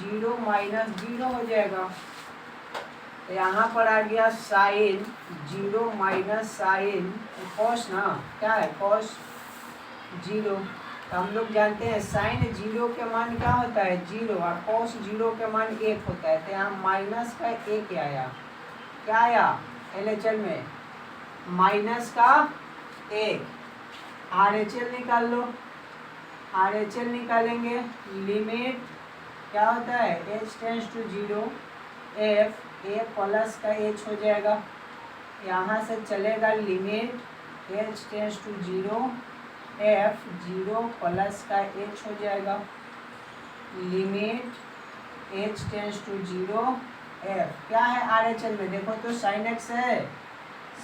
0 माइनस 0 हो जाएगा। तो यहाँ पर आ गया साइन 0 माइनस साइन cos ना, क्या है cos 0। तो हम लोग जानते हैं साइन 0 के मान क्या होता है 0 और cos 0 के मान 1 होता है। तो यहाँ माइनस का 1 आया, क्या आया LHL में माइनस का 1। RHL निकाल लो, RHL निकालेंगे, लिमिट क्या होता है h tends to 0 f a plus का h हो जाएगा, यहाँ से चलेगा limit h tends to 0 f 0 plus का h हो जाएगा, limit h tends to 0 f क्या है RHL में देखो तो sin x है,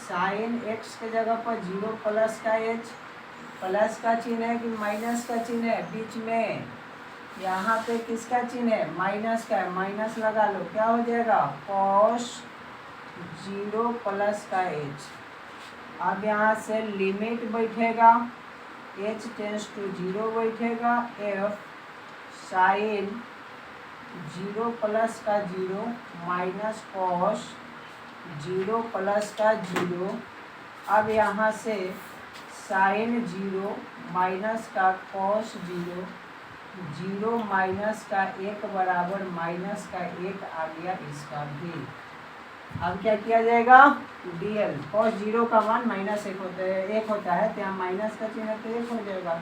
sin x के जगह पर 0 प्लस का h, प्लस का चिन्ह है कि माइनस का चिन्ह है बीच में, यहाँ पे किसका चिन्ह है माइनस का है, माइनस लगा लो, क्या हो जाएगा cos 0 प्लस का h। अब यहाँ से लिमिट बैठेगा h टेंड्स टू 0 बैठेगा f साइन 0 प्लस का 0 माइनस cos 0 प्लस का 0। अब यहाँ से साइन 0 माइनस का cos 0, 0 माइनस का 1 बराबर माइनस का 1 आ गया इसका भी। अब क्या किया जाएगा dl, cos 0 का मान माइनस 1 होता है तो यहाँ माइनस का चिन्ह तो 1 हो जाएगा,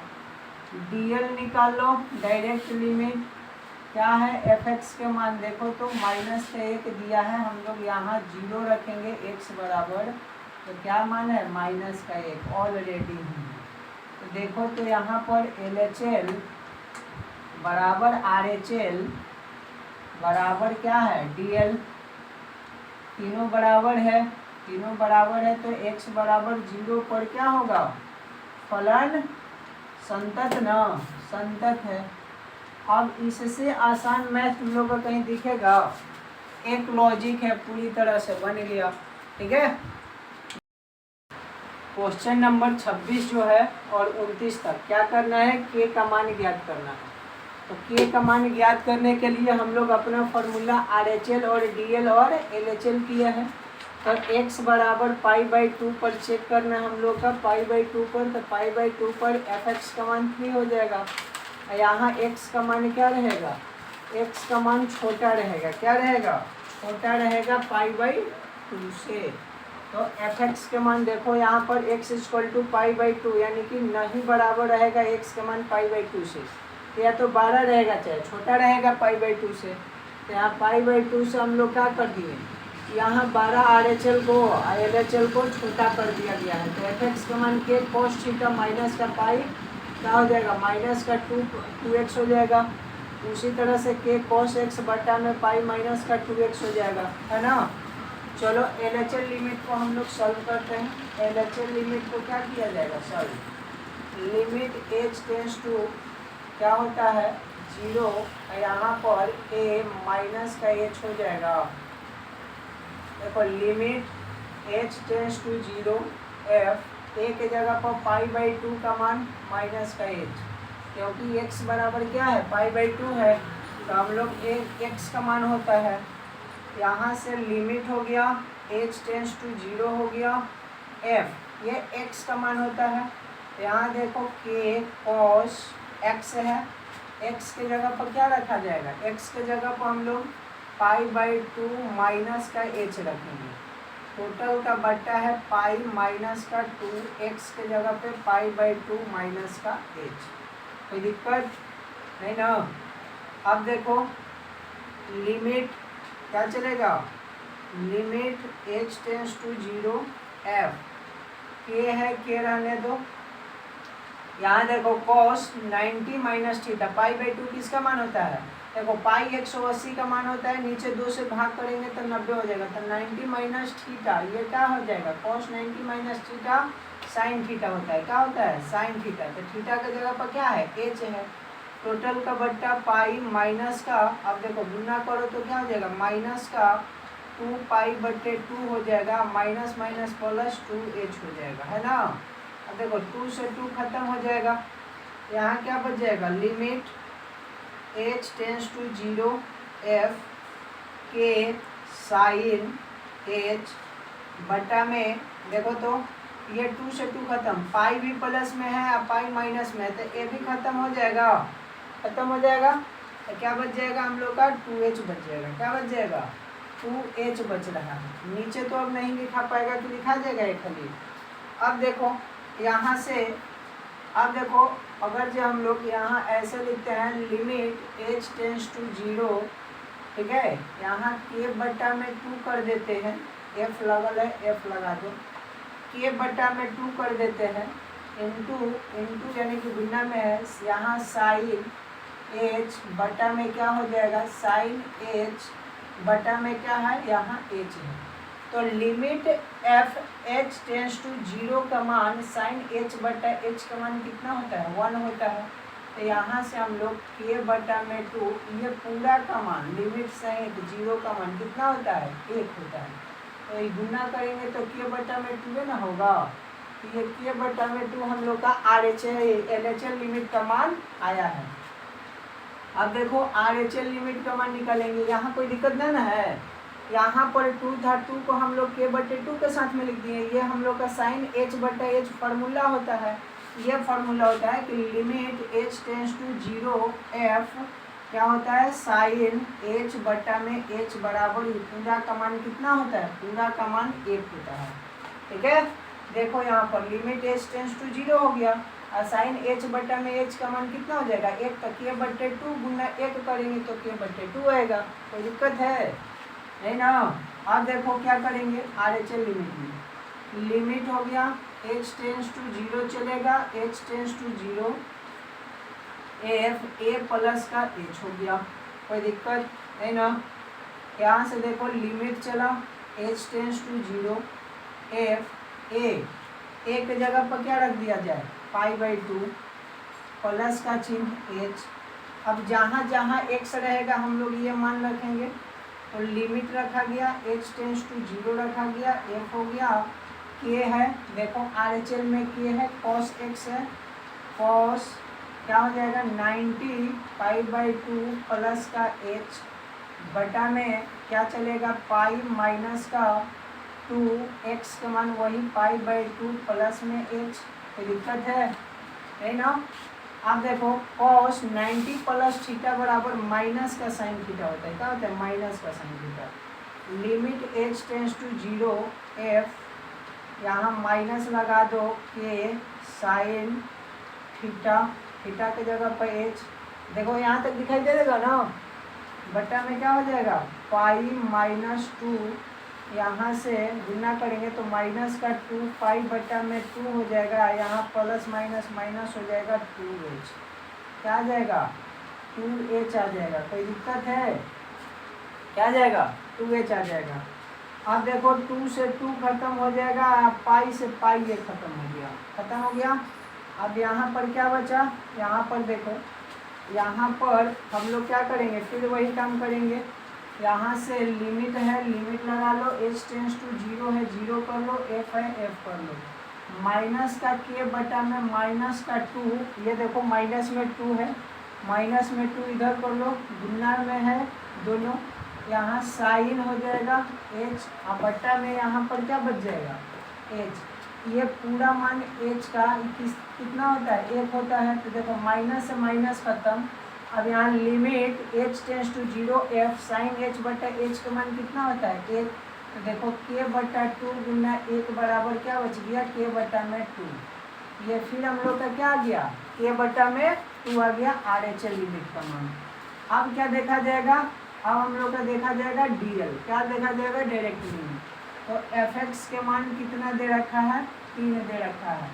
dl निकाल लो, डायरेक्ट लिमिट क्या है f(x) के मान देखो तो माइनस का 1 दिया है, हम लोग यहाँ 0 रखेंगे x बराबर, तो क्या मान है माइनस का 1 ऑलरेडी है। तो देखो तो यहाँ पर LHL बराबर RHL बराबर क्या है dl, तीनों बराबर है, तीनों बराबर है तो x बराबर 0 पर क्या होगा फलन संतत न संतत है। अब इससे आसान मैथ तुम लोग को कहीं दिखेगा, एक लॉजिक है पूरी तरह से बन गया, ठीक है। क्वेश्चन नंबर 26 जो है और 29 तक क्या करना है k का मान ज्ञात करना है। तो k का मान ज्ञात करने के लिए हम लोग अपना फॉर्मूला RHL और DL और LHL किया है। तो x बराबर π/2 पर चेक करना है हम लोग का, π/2 पर, तो π/2 पर f(x) का मान 3 हो जाएगा। यहाँ x का मान क्या रहेगा, x का मान छोटा रहेगा, क्या रहेगा छोटा रहेगा π/2 से। तो f(x) के मान देखो यहाँ पर x = π/2 यानी कि नहीं बराबर रहेगा x का मान π/2 से, तो या तो 12 रहेगा चाहे छोटा रहेगा π/2 से। तो यहाँ π/2 से हम लोग क्या कर दिए, यहाँ 12 RHL को LHL को छोटा कर दिया गया है। तो f(x) का मान k cos थीटा माइनस का पाई क्या हो जाएगा माइनस का 2x हो जाएगा। उसी तरह से k cos x बटा में पाई माइनस का 2x हो जाएगा, है ना। चलो LHL लिमिट को हम लोग सॉल्व करते हैं। LHL लिमिट को क्या किया जाएगा solve, limit h tends to क्या होता है 0, यहाँ पर a माइनस का h हो जाएगा। देखो limit h tends to 0 f, a के जगह पर π/2 का मान माइनस का h, क्योंकि x बराबर क्या है π/2 है, तो हम लोग x का मान होता है। यहाँ से लिमिट हो गया h टेंस टू 0 हो गया f, ये x का मान होता है। यहाँ देखो k cos x है, x के जगह पर क्या रखा जाएगा, x के जगह पर हम लोग π/2 माइनस का h रखेंगे। टोटल का बट्टा है पाई माइनस का 2, x के जगह पे π/2 माइनस का h। कोई दिक्कत नहीं ना। अब देखो लिमिट क्या चलेगा, limit h tends to 0 f, k है k रहने दो। यहाँ देखो cos 90 माइनस थीटा, π/2 किसका मान होता है, देखो पाई 180 का मान होता है, नीचे 2 से भाग करेंगे तो 90 हो जाएगा, तो 90 माइनस थीटा ये क्या हो जाएगा cos 90 minus theta sine theta होता है, क्या होता है साइन थीटा। तो थीटा के जगह पर क्या है h है। टोटल का बट्टा पाई माइनस का, अब देखो गुना करो तो क्या हो जाएगा माइनस का 2π/2 हो जाएगा, माइनस माइनस प्लस 2h हो जाएगा, है ना। अब देखो 2 से 2 खत्म हो जाएगा, यहाँ क्या बच जाएगा limit h tends to 0 f k sine h बटा में, देखो तो ये 2 से 2 खत्म, पाई भी प्लस में है और पाई माइनस में है, तो ए भी खत्म हो जाएगा, खत्म हो जाएगा। तो क्या बच जाएगा हम लोग का 2h बच जाएगा, क्या बच जाएगा 2h बच रहा है। नीचे तो अब नहीं लिखा पाएगा तो लिखा जाएगा ये खाली। अब देखो यहाँ से, अब देखो अगर जो हम लोग यहाँ ऐसे लिखते हैं लिमिट h टेंस टू 0, ठीक है, यहाँ k/2 कर देते हैं, f लगल है f लगा दो, k/2 कर देते हैं, इंटू यानी कि गुना में है, यहाँ साइन h बटा में क्या हो जाएगा साइन h बटा में क्या है यहाँ h है। तो limit f h tends to 0 का मान साइन h बटा h का मान कितना होता है 1 होता है। तो यहाँ से हम लोग k/2 ये पूरा का मान लिमिट साइन 0 का मान कितना होता है 1 होता है। तो ये गुना करेंगे तो k/2 ना होगा, तो ये k/2 हम लोग का LHL लिमिट का मान आया है। अब देखो RHL लिमिट का मान निकालेंगे, यहाँ कोई दिक्कत ना है। यहाँ पर 2 था, 2 को हम लोग k/2 के साथ में लिख दिए, ये हम लोग का साइन h/h फार्मूला होता है। ये फार्मूला होता है कि limit h tends to 0 f क्या होता है साइन h बटा में h बराबर पूरा का मान कितना होता है, पूरा का मान 1 होता है, ठीक है। देखो यहाँ पर लिमिट h टेंस टू 0 हो गया और साइन h बटा में h का मान कितना हो जाएगा 1, तो k/2 गुना 1 करेंगे तो k/2 आएगा, कोई दिक्कत है नहीं ना। अब देखो क्या करेंगे RHL लिमिट में, लिमिट हो गया h टेंस टू 0 चलेगा, h tends to 0 f a plus का h हो गया, कोई दिक्कत नहीं ना। यहाँ से देखो लिमिट चला h tends to 0 f a के जगह पर क्या रख दिया जाए π/2 प्लस का चिन्ह h। अब जहाँ जहाँ x रहेगा हम लोग ये मान रखेंगे, तो लिमिट रखा गया h टेंस टू 0 रखा गया, f हो गया k है, देखो RHL में k है cos x है, cos क्या हो जाएगा 90 π/2 प्लस का h बटा में क्या चलेगा पाई माइनस का 2, x का मान वही π/2 प्लस में h, कोई दिक्कत है नहीं ना। अब देखो cos 90 प्लस थीटा बराबर माइनस का साइन थीटा होता है, क्या होता है माइनस का sine theta. Limit h tends to 0 f, यहाँ माइनस लगा दो k साइन थीटा, थीटा के जगह पर h, देखो यहाँ तक दिखाई दे देगा ना, बटा में क्या हो जाएगा पाई माइनस 2, यहाँ से गुना करेंगे तो माइनस का 2 पाई बटा में 2 हो जाएगा, यहाँ प्लस माइनस माइनस हो जाएगा 2h, क्या आ जाएगा 2h आ जाएगा, कोई दिक्कत है क्या आ जाएगा 2h आ जाएगा। अब देखो 2 से 2 खत्म हो जाएगा, पाई से पाई ये खत्म हो गया, खत्म हो गया। अब यहाँ पर क्या बचा, यहाँ पर देखो, यहाँ पर हम लोग क्या करेंगे, फिर वही काम करेंगे। यहाँ से लिमिट है, लिमिट लगा लो, h टेंस टू 0 है, 0 कर लो, f है, f कर लो। माइनस का k बटा में माइनस का 2, ये देखो माइनस में 2 है, माइनस में 2 इधर कर लो, गुना में है दोनों, यहाँ साइन हो जाएगा h, और बटा में यहाँ पर क्या बच जाएगा h। ये पूरा मान h का कितना होता है, 1 होता है। तो देखो माइनस से माइनस खत्म। अब यहाँ limit h tends to 0 f sine h बटा h का मान कितना होता है 1। तो देखो k बटा 2 गुना 1 बराबर क्या बच गया, k बटा में 2। ये फिर हम लोग का क्या आ गया, k बटा में 2 आ गया RHL लिमिट का मान। अब क्या देखा जाएगा, अब हम लोग का देखा जाएगा DL, क्या देखा जाएगा, डायरेक्ट लिमिट। तो fx के मान कितना दे रखा है, 3 दे रखा है।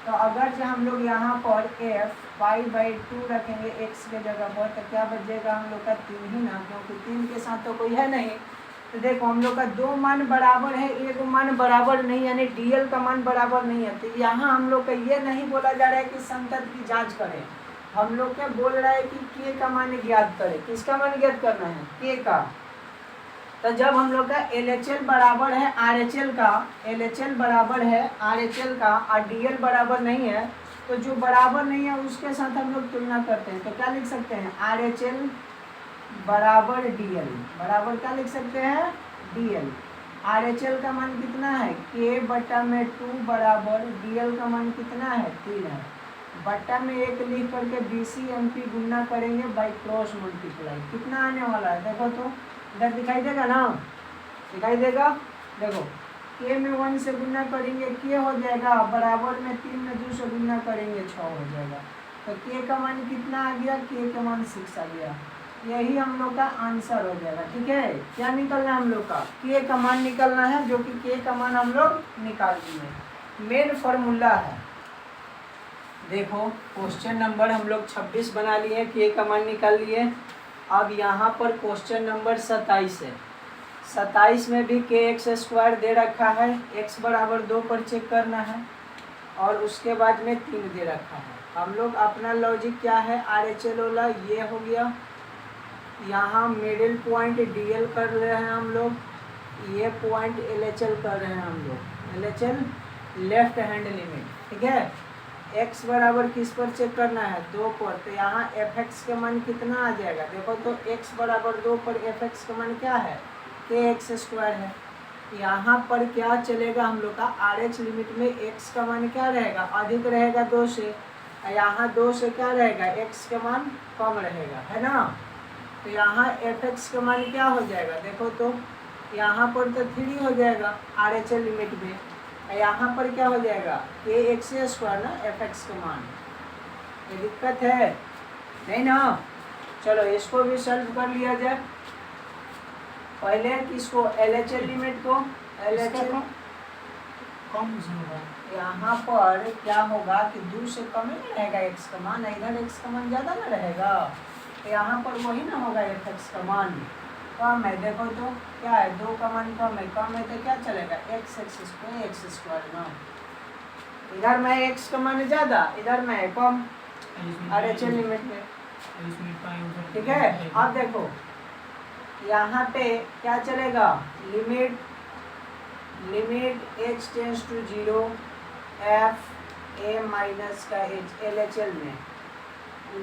तो अगर जो हम लोग यहाँ पर f पाई/2 रखेंगे x के जगह पर, तो क्या बचेगा हम लोग का 3 ही ना, क्योंकि 3 के साथ तो कोई है नहीं। तो देखो हम लोग का 2 मान बराबर है, 1 मान बराबर नहीं, यानी DL का मान बराबर नहीं है। तो यहाँ हम लोग का ये नहीं बोला जा रहा है कि संतत की जांच करें, हम लोग क्या बोल रहा है कि k का मान ज्ञात करें। किसका मान ज्ञात करना है, k का। तो जब हम लोग का LHL बराबर है RHL का, LHL बराबर है RHL का और DL बराबर नहीं है, तो जो बराबर नहीं है उसके साथ हम लोग तुलना करते हैं। तो क्या लिख सकते हैं, RHL बराबर DL, बराबर क्या लिख सकते हैं, DL। RHL का मान कितना है, k बटा में 2 बराबर DL का मान कितना है, 3 है। बटा में 1 लिख करके BCMP गुना करेंगे बाई क्रॉस मल्टीप्लाई, कितना आने वाला है देखो तो, इधर दिखाई देगा ना, दिखाई देगा। देखो k में 1 से गुना करेंगे k हो जाएगा, बराबर में 3 में 2 से गुना करेंगे 6 हो जाएगा। तो k का मान कितना आ गया, k का मान 6 आ गया। यही हम लोग का आंसर हो जाएगा। ठीक है, क्या निकलना है हम लोग का, k का मान निकलना है, जो कि k का मान हम लोग निकाल दिए। मेन फॉर्मूला है, देखो क्वेश्चन नंबर हम लोग 26 बना लिए, k का मान निकाल लिए। अब यहाँ पर क्वेश्चन नंबर 27 है, 27 में भी kx² दे रखा है, x बराबर 2 पर चेक करना है, और उसके बाद में 3 दे रखा है। हम लोग अपना लॉजिक क्या है, RHL वाला ये हो गया, यहाँ मिडिल पॉइंट DL कर रहे हैं हम लोग, ये पॉइंट LHL कर रहे हैं हम लोग, LHL लेफ्ट हैंड लिमिट। ठीक है, x बराबर किस पर चेक करना है, 2 पर। तो यहाँ fx का मान कितना आ जाएगा, देखो तो x बराबर 2 पर fx का मान क्या है, kx² है। यहाँ पर क्या चलेगा हम लोग का, RH लिमिट में x का मान क्या रहेगा, अधिक रहेगा 2 से, यहाँ 2 से क्या रहेगा, x का मान कम रहेगा, है ना। तो यहाँ fx का मान क्या हो जाएगा, देखो तो यहाँ पर तो 3 हो जाएगा RHL लिमिट में, यहाँ पर क्या हो जाएगा, kx² ना fx का मान। ये दिक्कत है नहीं ना। चलो इसको भी सॉल्व कर लिया जाए। पहले किसको, LHL लिमिट को, LHL कम होगा, यहाँ पर क्या होगा कि 2 से कम ही रहेगा x का मान, इधर x का मान ज़्यादा ना रहेगा, तो यहाँ पर वही ना होगा fx का मान कम है। देखो तो क्या है, 2 का मान कम है तो क्या चलेगा, x² ना, इधर में x का मान ज़्यादा, इधर में कम RHL लिमिट में। ठीक है, अब देखो यहाँ पे क्या चलेगा, limit h tends to 0 f a minus का h, LHL में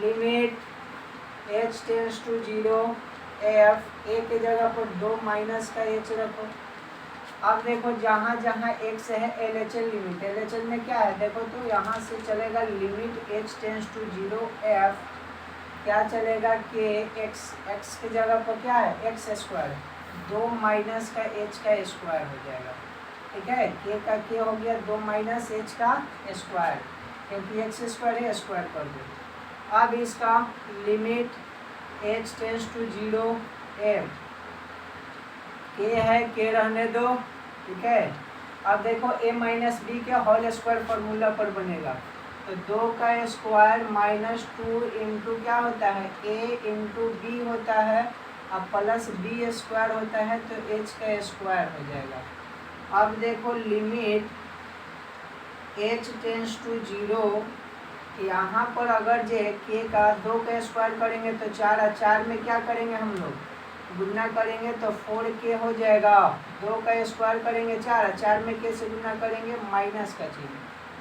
limit h tends to 0 f a के जगह पर 2 माइनस का h रखो। अब देखो जहाँ जहाँ x है LHL लिमिट, LHL में क्या है देखो तो, यहाँ से चलेगा limit h tends to 0 f, क्या चलेगा कि x के जगह पर क्या है x², 2 माइनस का h का स्क्वायर हो जाएगा। ठीक है, k का k हो गया 2 माइनस h का स्क्वायर, क्योंकि x² है, स्क्वायर कर दो। अब इसका limit h tends to 0 f, k है k रहने दो। ठीक है, अब देखो a माइनस बी के होल स्क्वायर फॉर्मूला पर बनेगा, तो 2 का स्क्वायर माइनस 2 इंटू क्या होता है, a इंटू बी होता है, अब प्लस बी स्क्वायर होता है तो एच का स्क्वायर हो जाएगा। अब देखो limit h tends to zero, यहाँ पर अगर जे के का 2 का स्क्वायर करेंगे तो 4, और 4 में क्या करेंगे हम लोग गुना करेंगे तो 4k हो जाएगा। 2 का स्क्वायर करेंगे 4, और 4 में के से गुना करेंगे माइनस का चिन्ह।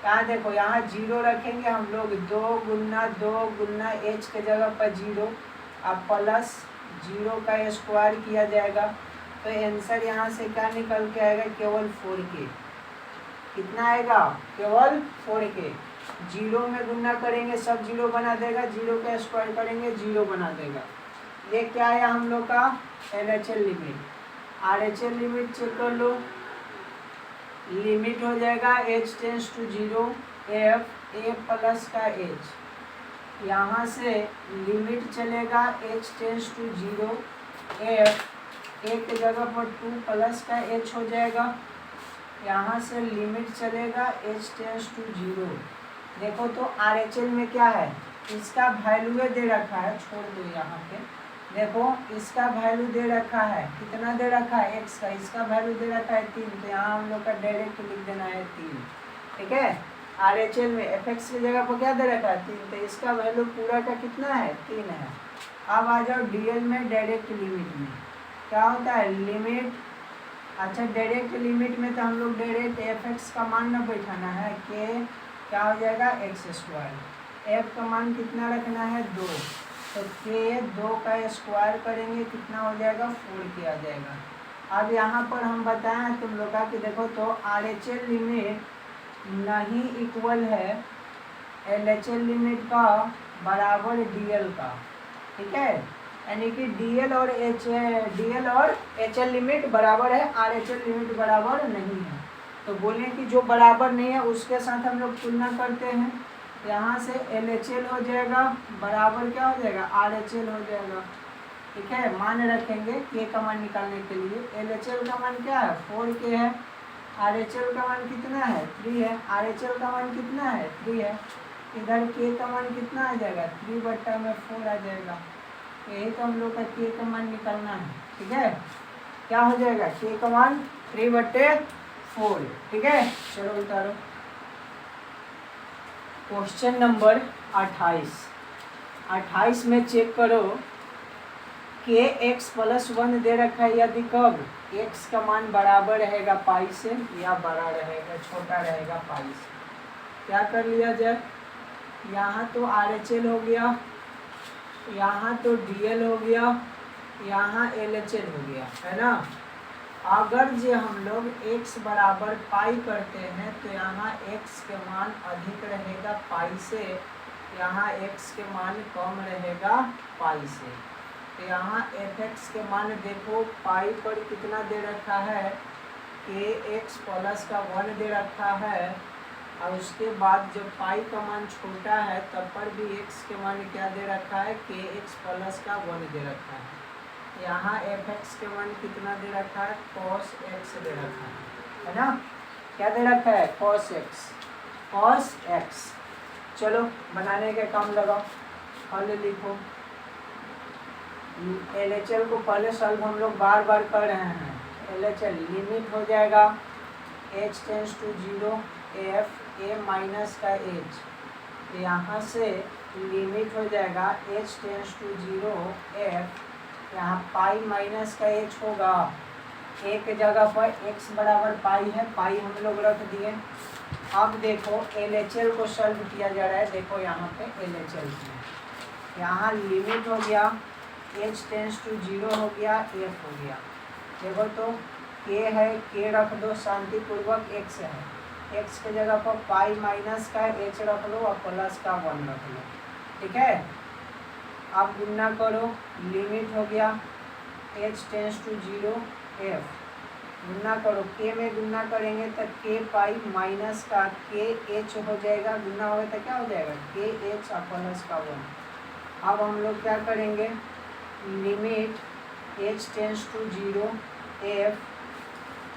यहाँ देखो यहाँ 0 रखेंगे हम लोग, 2 गुना एच के जगह पर 0, अब प्लस 0 का स्क्वायर किया जाएगा तो आंसर यहाँ से क्या निकल के आएगा, केवल 4k। कितना आएगा, केवल 4k। 0 में गुना करेंगे सब 0 बना देगा, 0 का स्क्वायर करेंगे 0 बना देगा। ये क्या आया हम लोग का LHL limit. RHL limit check कर लो, लिमिट हो जाएगा h tends to 0 f a plus का h, यहाँ से लिमिट चलेगा h tends to 0 f a के जगह पर 2 प्लस का h हो जाएगा, यहाँ से लिमिट चलेगा h टेंस टू 0। देखो तो RHL में क्या है, इसका वैल्यू दे रखा है, छोड़ दो यहाँ पे, देखो इसका वैल्यू दे रखा है, कितना दे रखा है x का, इसका वैल्यू दे रखा है 3, तो यहाँ हम लोग का डायरेक्ट लिख देना है 3। ठीक है, RHL में fx की जगह पर क्या दे रखा है 3, तो इसका वैल्यू पूरा का कितना है 3 है। अब आ जाओ DL में डायरेक्ट लिमिट में क्या होता है लिमिट, अच्छा डायरेक्ट लिमिट में तो हम लोग डायरेक्ट fx का मान न बैठाना है, के क्या हो जाएगा एक्स स्क्वायर, f का मान कितना रखना है 2, तो के 2 का स्क्वायर करेंगे कितना हो जाएगा 4k आ जाएगा। अब यहाँ पर हम बताएं तुम लोग का कि देखो तो RHL लिमिट नहीं इक्वल है LHL लिमिट का बराबर DL का। ठीक है, यानी कि DL और HL लिमिट बराबर है, RHL लिमिट बराबर नहीं है। तो बोले कि जो बराबर नहीं है उसके साथ हम लोग तुलना करते हैं, यहाँ से LHL हो जाएगा बराबर क्या हो जाएगा RHL हो जाएगा। ठीक है, मान रखेंगे k का मान निकालने के लिए, LHL का मान क्या है 4k है, RHL का मान कितना है 3 है, RHL का मान कितना है 3 है, इधर k का मान कितना आ जाएगा 3/4 आ जाएगा। यही तो हम लोग का k का मान निकालना है। ठीक है, क्या हो जाएगा k का मान 3/4। ठीक है, चलो उतारो क्वेश्चन नंबर 28 में चेक करो, के x प्लस 1 दे रखा है, यदि कब x का मान बराबर रहेगा पाई से या बड़ा रहेगा छोटा रहेगा पाई से, क्या कर लिया जाए, यहाँ तो RHL हो गया, यहाँ तो DL हो गया, यहाँ LHL हो गया, है ना। अगर जो हम लोग x बराबर पाई करते हैं तो यहाँ x के मान अधिक रहेगा पाई से, यहाँ x के मान कम रहेगा पाई से। तो यहाँ fx के मान देखो पाई पर कितना दे रखा है, kx प्लस का 1 दे रखा है, और उसके बाद जब पाई का मान छोटा है तब पर भी x के मान क्या दे रखा है, kx प्लस का 1 दे रखा है। यहाँ fx के मान कितना दे रखा है, cos x दे रखा है ना, क्या दे रखा है cos x। चलो बनाने के काम लगाओ, हल लिखो। LHL को पहले सॉल्व हम लोग बार बार कर रहे हैं। LHL लिमिट हो जाएगा h tends to 0 f a minus का h, यहाँ से लिमिट हो जाएगा h टेंस टू 0 f, यहाँ पाई माइनस का h होगा, a के जगह पर x बराबर पाई है, पाई हम लोग रख दिए। अब देखो LHL को सॉल्व किया जा रहा है, देखो यहाँ पे LHL में यहाँ लिमिट हो गया h टेंस टू 0 हो गया, f हो गया। देखो तो k है, k रख दो शांतिपूर्वक, x है, x के जगह पर पाई माइनस का h रख लो और प्लस का 1 रख लो। ठीक है, अब गुना करो, लिमिट हो गया h टेंस टू 0 f, गुना करो, k में गुना करेंगे तो k पाई माइनस का k h हो जाएगा, गुना होगा तो क्या हो जाएगा k h और प्लस का 1। अब हम लोग क्या करेंगे, limit h tends to 0 f,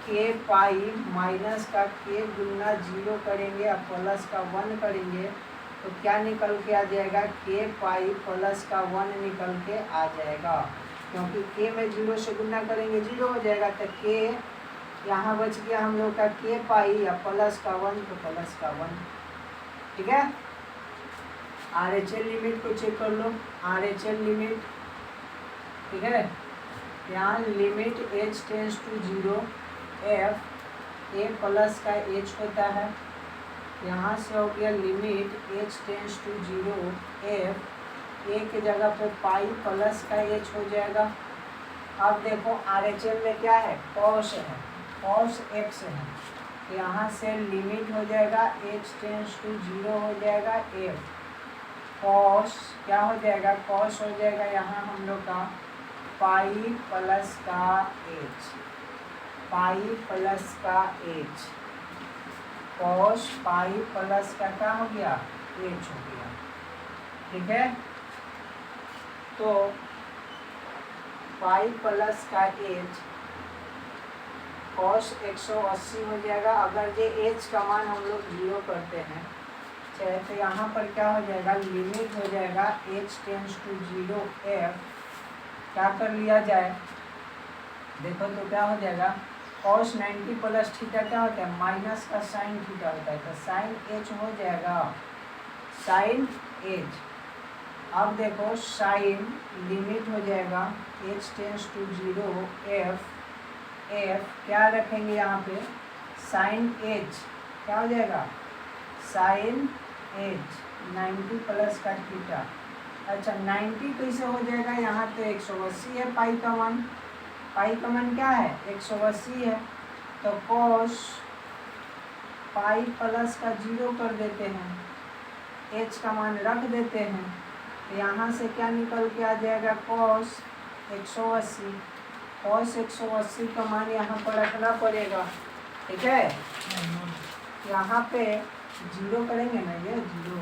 k pi minus का k गुना 0 करेंगे और प्लस का 1 करेंगे तो क्या निकल के आ जाएगा, k पाई प्लस का 1 निकल के आ जाएगा। क्योंकि के में 0 से गुना करेंगे 0 हो जाएगा, तो के यहाँ बच गया हम लोग का के पाई या प्लस का 1, तो प्लस का 1। ठीक है, RHL लिमिट को चेक कर लो, RHL लिमिट, ठीक है, यहाँ limit h tends to 0 f a plus का h होता है, यहाँ से हो गया limit h tends to 0 f a के जगह पे पाई प्लस का h हो जाएगा। अब देखो RHL में क्या है, cos है, cos x है, यहाँ से लिमिट हो जाएगा h टेंस टू 0 हो जाएगा f cos क्या हो जाएगा, cos हो जाएगा यहाँ हम लोग का पाई प्लस का h, पाई प्लस का h, cos पाई प्लस का क्या हो गया, h हो गया। ठीक है, तो पाई प्लस का h cos 180 हो जाएगा। अगर ये h का मान हम लोग 0 करते हैं तो यहाँ पर क्या हो जाएगा, लिमिट हो जाएगा h टेंस टू 0 f, क्या कर लिया जाए, देखो तो क्या हो जाएगा, cos 90 प्लस थीटा क्या होता है, माइनस का साइन थीटा होता है, तो साइन h हो जाएगा, साइन h। अब देखो साइन लिमिट हो जाएगा h tends to 0 f, f क्या रखेंगे यहाँ पे, साइन h क्या हो जाएगा, साइन h 90 प्लस का थीटा। अच्छा 90 कैसे हो जाएगा, यहाँ पे 180 है पाई का मान, पाई का मान क्या है 180 है, तो cos पाई प्लस का 0 कर देते हैं, h का मान रख देते हैं, तो यहाँ से क्या निकल के आ जाएगा, cos 180, cos 180 का मान यहाँ पर रखना पड़ेगा। ठीक है, यहाँ पे 0 करेंगे ना, ये 0,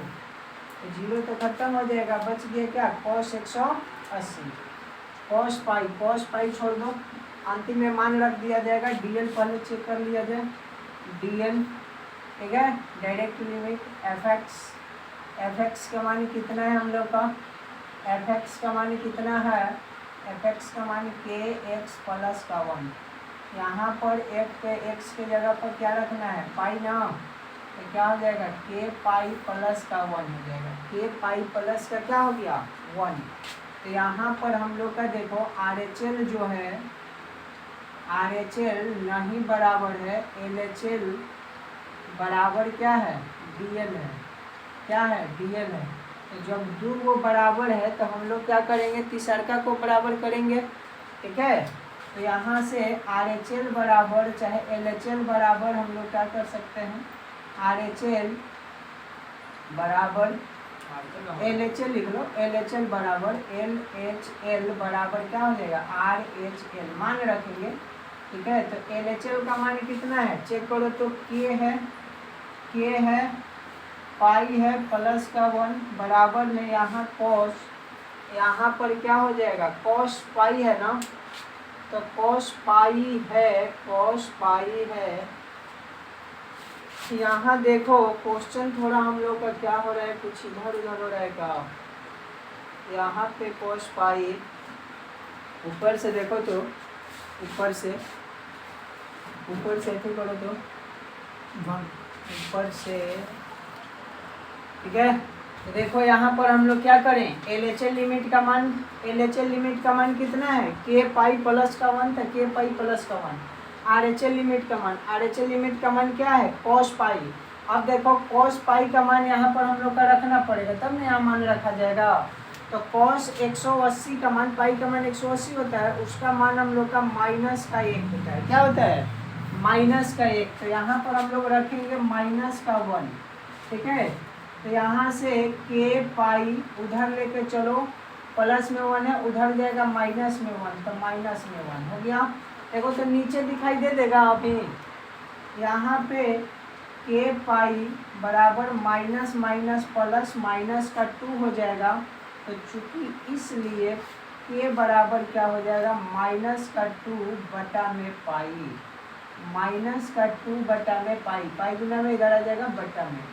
तो 0 तो खत्म हो जाएगा, बच गया क्या, cos 180, cos पाई छोड़ दो, अंतिम में मान रख दिया जाएगा, dl पहले चेक कर लिया जाए, dl, ठीक है, डायरेक्ट लिमिट fx का मान कितना है हम लोग का, fx का मान कितना है, fx का मान kx प्लस का 1, यहाँ पर f पे x के जगह पर क्या रखना है, पाई ना, तो क्या हो जाएगा, k पाई प्लस का 1 हो जाएगा, k पाई प्लस का क्या हो गया 1। तो यहाँ पर हम लोग का देखो RHL जो है, RHL नहीं बराबर है LHL बराबर क्या है, DL है, क्या है DL है। तो जब दो वो बराबर है तो हम लोग क्या करेंगे, तीसरका को बराबर करेंगे। ठीक है, तो यहाँ से RHL बराबर चाहे LHL बराबर हम लोग क्या कर सकते हैं, RHL बराबर LHL लिख लो, LHL बराबर LHL बराबर क्या हो जाएगा, RHL मान रखेंगे। ठीक है, तो LHL का मान कितना है चेक करो, तो k है पाई है प्लस का 1 बराबर में यहाँ cos, यहाँ पर क्या हो जाएगा, cos पाई है ना, तो cos पाई है। यहाँ देखो क्वेश्चन थोड़ा हम लोग का क्या हो रहा है, कुछ इधर उधर हो रहा है का, यहाँ पे cos पाई ऊपर से देखो तो ऊपर से ऐसे करो तो ऊपर से। ठीक है, तो देखो यहाँ पर हम लोग क्या करें, LHL लिमिट का मान कितना है, k पाई प्लस का 1 था, k पाई प्लस का 1। RHL लिमिट का मान क्या है, cos पाई। अब देखो cos पाई का मान यहाँ पर हम लोग का रखना पड़ेगा, तब ना यहाँ मान रखा जाएगा। तो cos 180 का मान, पाई का मान 180 होता है, उसका मान हम लोग का माइनस का 1 होता है। क्या होता है, माइनस का 1। तो यहाँ पर हम लोग रखेंगे माइनस का 1। ठीक है, तो यहाँ से k पाई उधर लेके चलो, प्लस में 1 है, उधर जाएगा माइनस में 1, तो माइनस में 1 हो गया। देखो तो नीचे दिखाई दे देगा अभी, यहाँ पे k पाई बराबर माइनस माइनस प्लस माइनस का 2 हो जाएगा। तो चूंकि इसलिए k बराबर क्या हो जाएगा, माइनस का 2 बटा में पाई, माइनस का 2 बटा में पाई, पाई गुना में इधर आ जाएगा बटा में,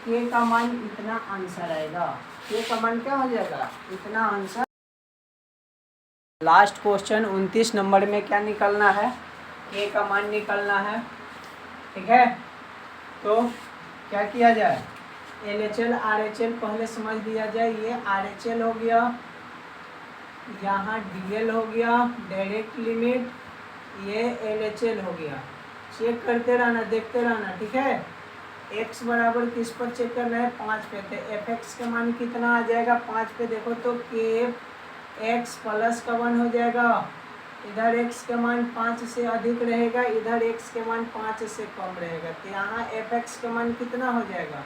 k का मान इतना आंसर आएगा, k का मान क्या हो जाएगा, इतना आंसर लास्ट क्वेश्चन 29 नंबर में क्या निकलना है, ए का मान निकलना है। ठीक है, तो क्या किया जाए, LHL RHL पहले समझ दिया जाए। ये RHL हो गया, यहाँ DL हो गया डायरेक्ट लिमिट, ये LHL हो गया। चेक करते रहना, देखते रहना। ठीक है, x बराबर किस पर चेक करना है, 5 पे। तो fx का मान कितना आ जाएगा 5 पे, देखो तो k x प्लस का 1 हो जाएगा। इधर x का मान 5 से अधिक रहेगा, इधर x के मान 5 से कम रहेगा। तो यहाँ fx का मान कितना हो जाएगा,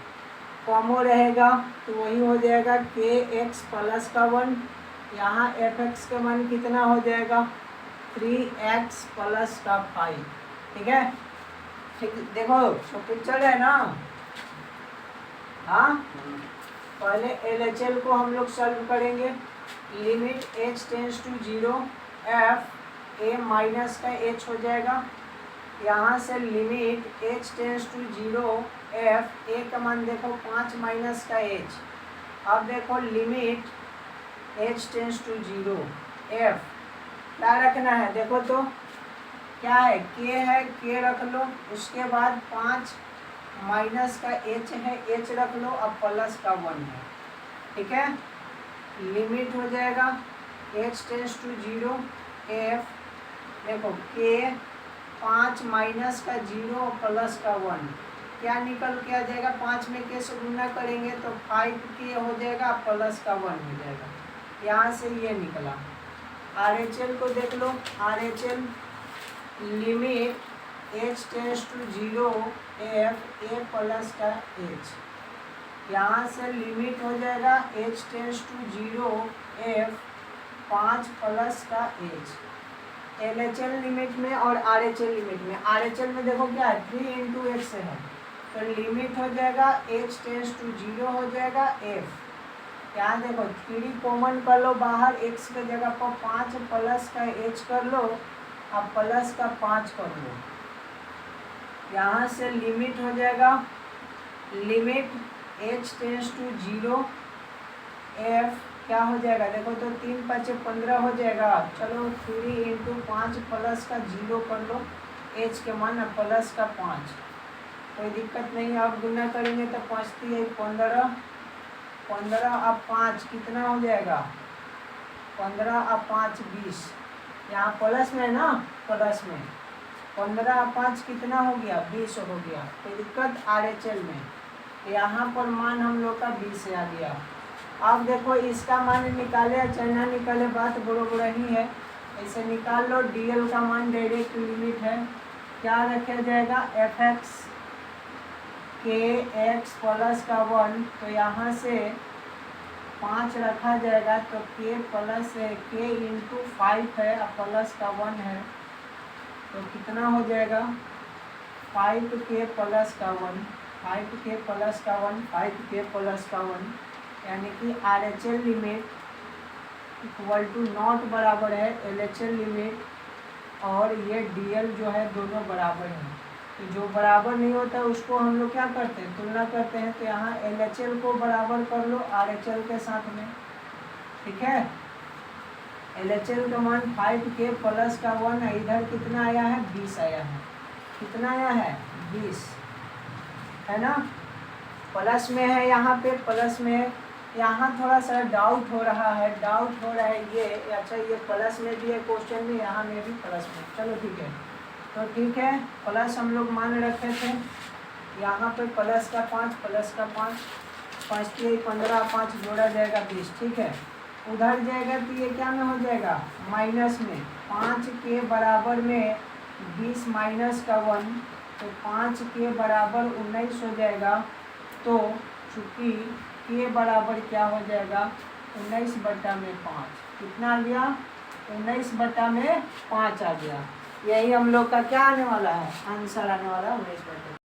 कम हो रहेगा, तो वही हो जाएगा k x प्लस का 1। यहाँ fx का मान कितना हो जाएगा 3x प्लस का 5। ठीक है, ठीक, देखो तो पिक्चर है ना। हाँ, पहले LHL को हम लोग सॉल्व करेंगे। Limit h tends to 0 f a minus का h हो जाएगा। यहाँ से limit h tends to 0 f a का मान देखो 5 माइनस का h। अब देखो limit h tends to 0 f क्या रखना है, देखो तो क्या है, k है, k रख लो। उसके बाद 5 माइनस का h है, h रख लो। अब प्लस का 1 है। ठीक है, लिमिट हो जाएगा h टेंस टू 0 f, देखो k 5 माइनस का 0 प्लस का 1, क्या निकल के आ जाएगा, 5 में k से गुना करेंगे तो 5k हो जाएगा प्लस का 1 हो जाएगा। यहाँ से ये निकला। RHL को देख लो, RHL limit h tends to 0 f a plus का h, यहाँ से लिमिट हो जाएगा h tends to 0 f 5 plus का h। LHL लिमिट में और RHL लिमिट में, RHL में देखो क्या है 3 इंटू x है, तो लिमिट हो जाएगा h टेंस टू 0 हो जाएगा f। यहाँ देखो 3 कॉमन कर लो बाहर, x के जगह पर 5 प्लस का h कर लो, अब प्लस का 5 कर लो। यहाँ से लिमिट हो जाएगा, limit h tends to 0 f क्या हो जाएगा, देखो तो 3 5 15 हो जाएगा। चलो 3 इंटू 5 प्लस का 0 कर लो, h के मान प्लस का 5, कोई दिक्कत नहीं। अब गुना करेंगे तो 5 3 15, 15 अब 5 कितना हो जाएगा, 15 अब 5 20। यहाँ प्लस में है ना, प्लस में 15 अब 5 कितना हो गया 20 हो गया। कोई दिक्कत RHL में, यहाँ पर मान हम लोग का 20 आ गया। अब देखो इसका मान निकाले चाहे ना निकाले, बात बरोबर ही है, ऐसे निकाल लो। DL का मान डायरेक्ट लिमिट है, क्या रखा जाएगा fx k x प्लस का 1, तो यहाँ से 5 रखा जाएगा, तो k प्लस k इंटू 5 है, प्लस का 1 है, तो कितना हो जाएगा 5k प्लस का 1, 5k प्लस का 1, 5k प्लस का 1, यानी कि RHL limit equal to not बराबर है LHL लिमिट, और ये DL जो है दोनों बराबर हैं। तो जो बराबर नहीं होता है उसको हम लोग क्या करते हैं, तुलना करते हैं। तो यहाँ LHL को बराबर कर लो RHL के साथ में। ठीक है, LHL का मान 5k प्लस का 1 है, इधर कितना आया है 20 आया है, कितना आया है 20 है ना, प्लस में है, यहाँ पे प्लस में है। यहाँ थोड़ा सा डाउट हो रहा है, ये अच्छा ये प्लस में भी है क्वेश्चन में, यहाँ में भी प्लस में। चलो ठीक है, तो ठीक है, प्लस हम लोग मान रखे थे, यहाँ पे प्लस का 5 प्लस का 5, 5 3 15, 5 जोड़ा जाएगा 20। ठीक है, उधर जाएगा तो ये क्या में हो जाएगा माइनस में, 5 के बराबर में 20 माइनस का 1, तो 5 के बराबर 19 हो जाएगा। तो चूँकि के बराबर क्या हो जाएगा 19/5, कितना आ गया 19/5 आ गया। यही हम लोग का क्या आने वाला है, आंसर आने वाला है 19/5।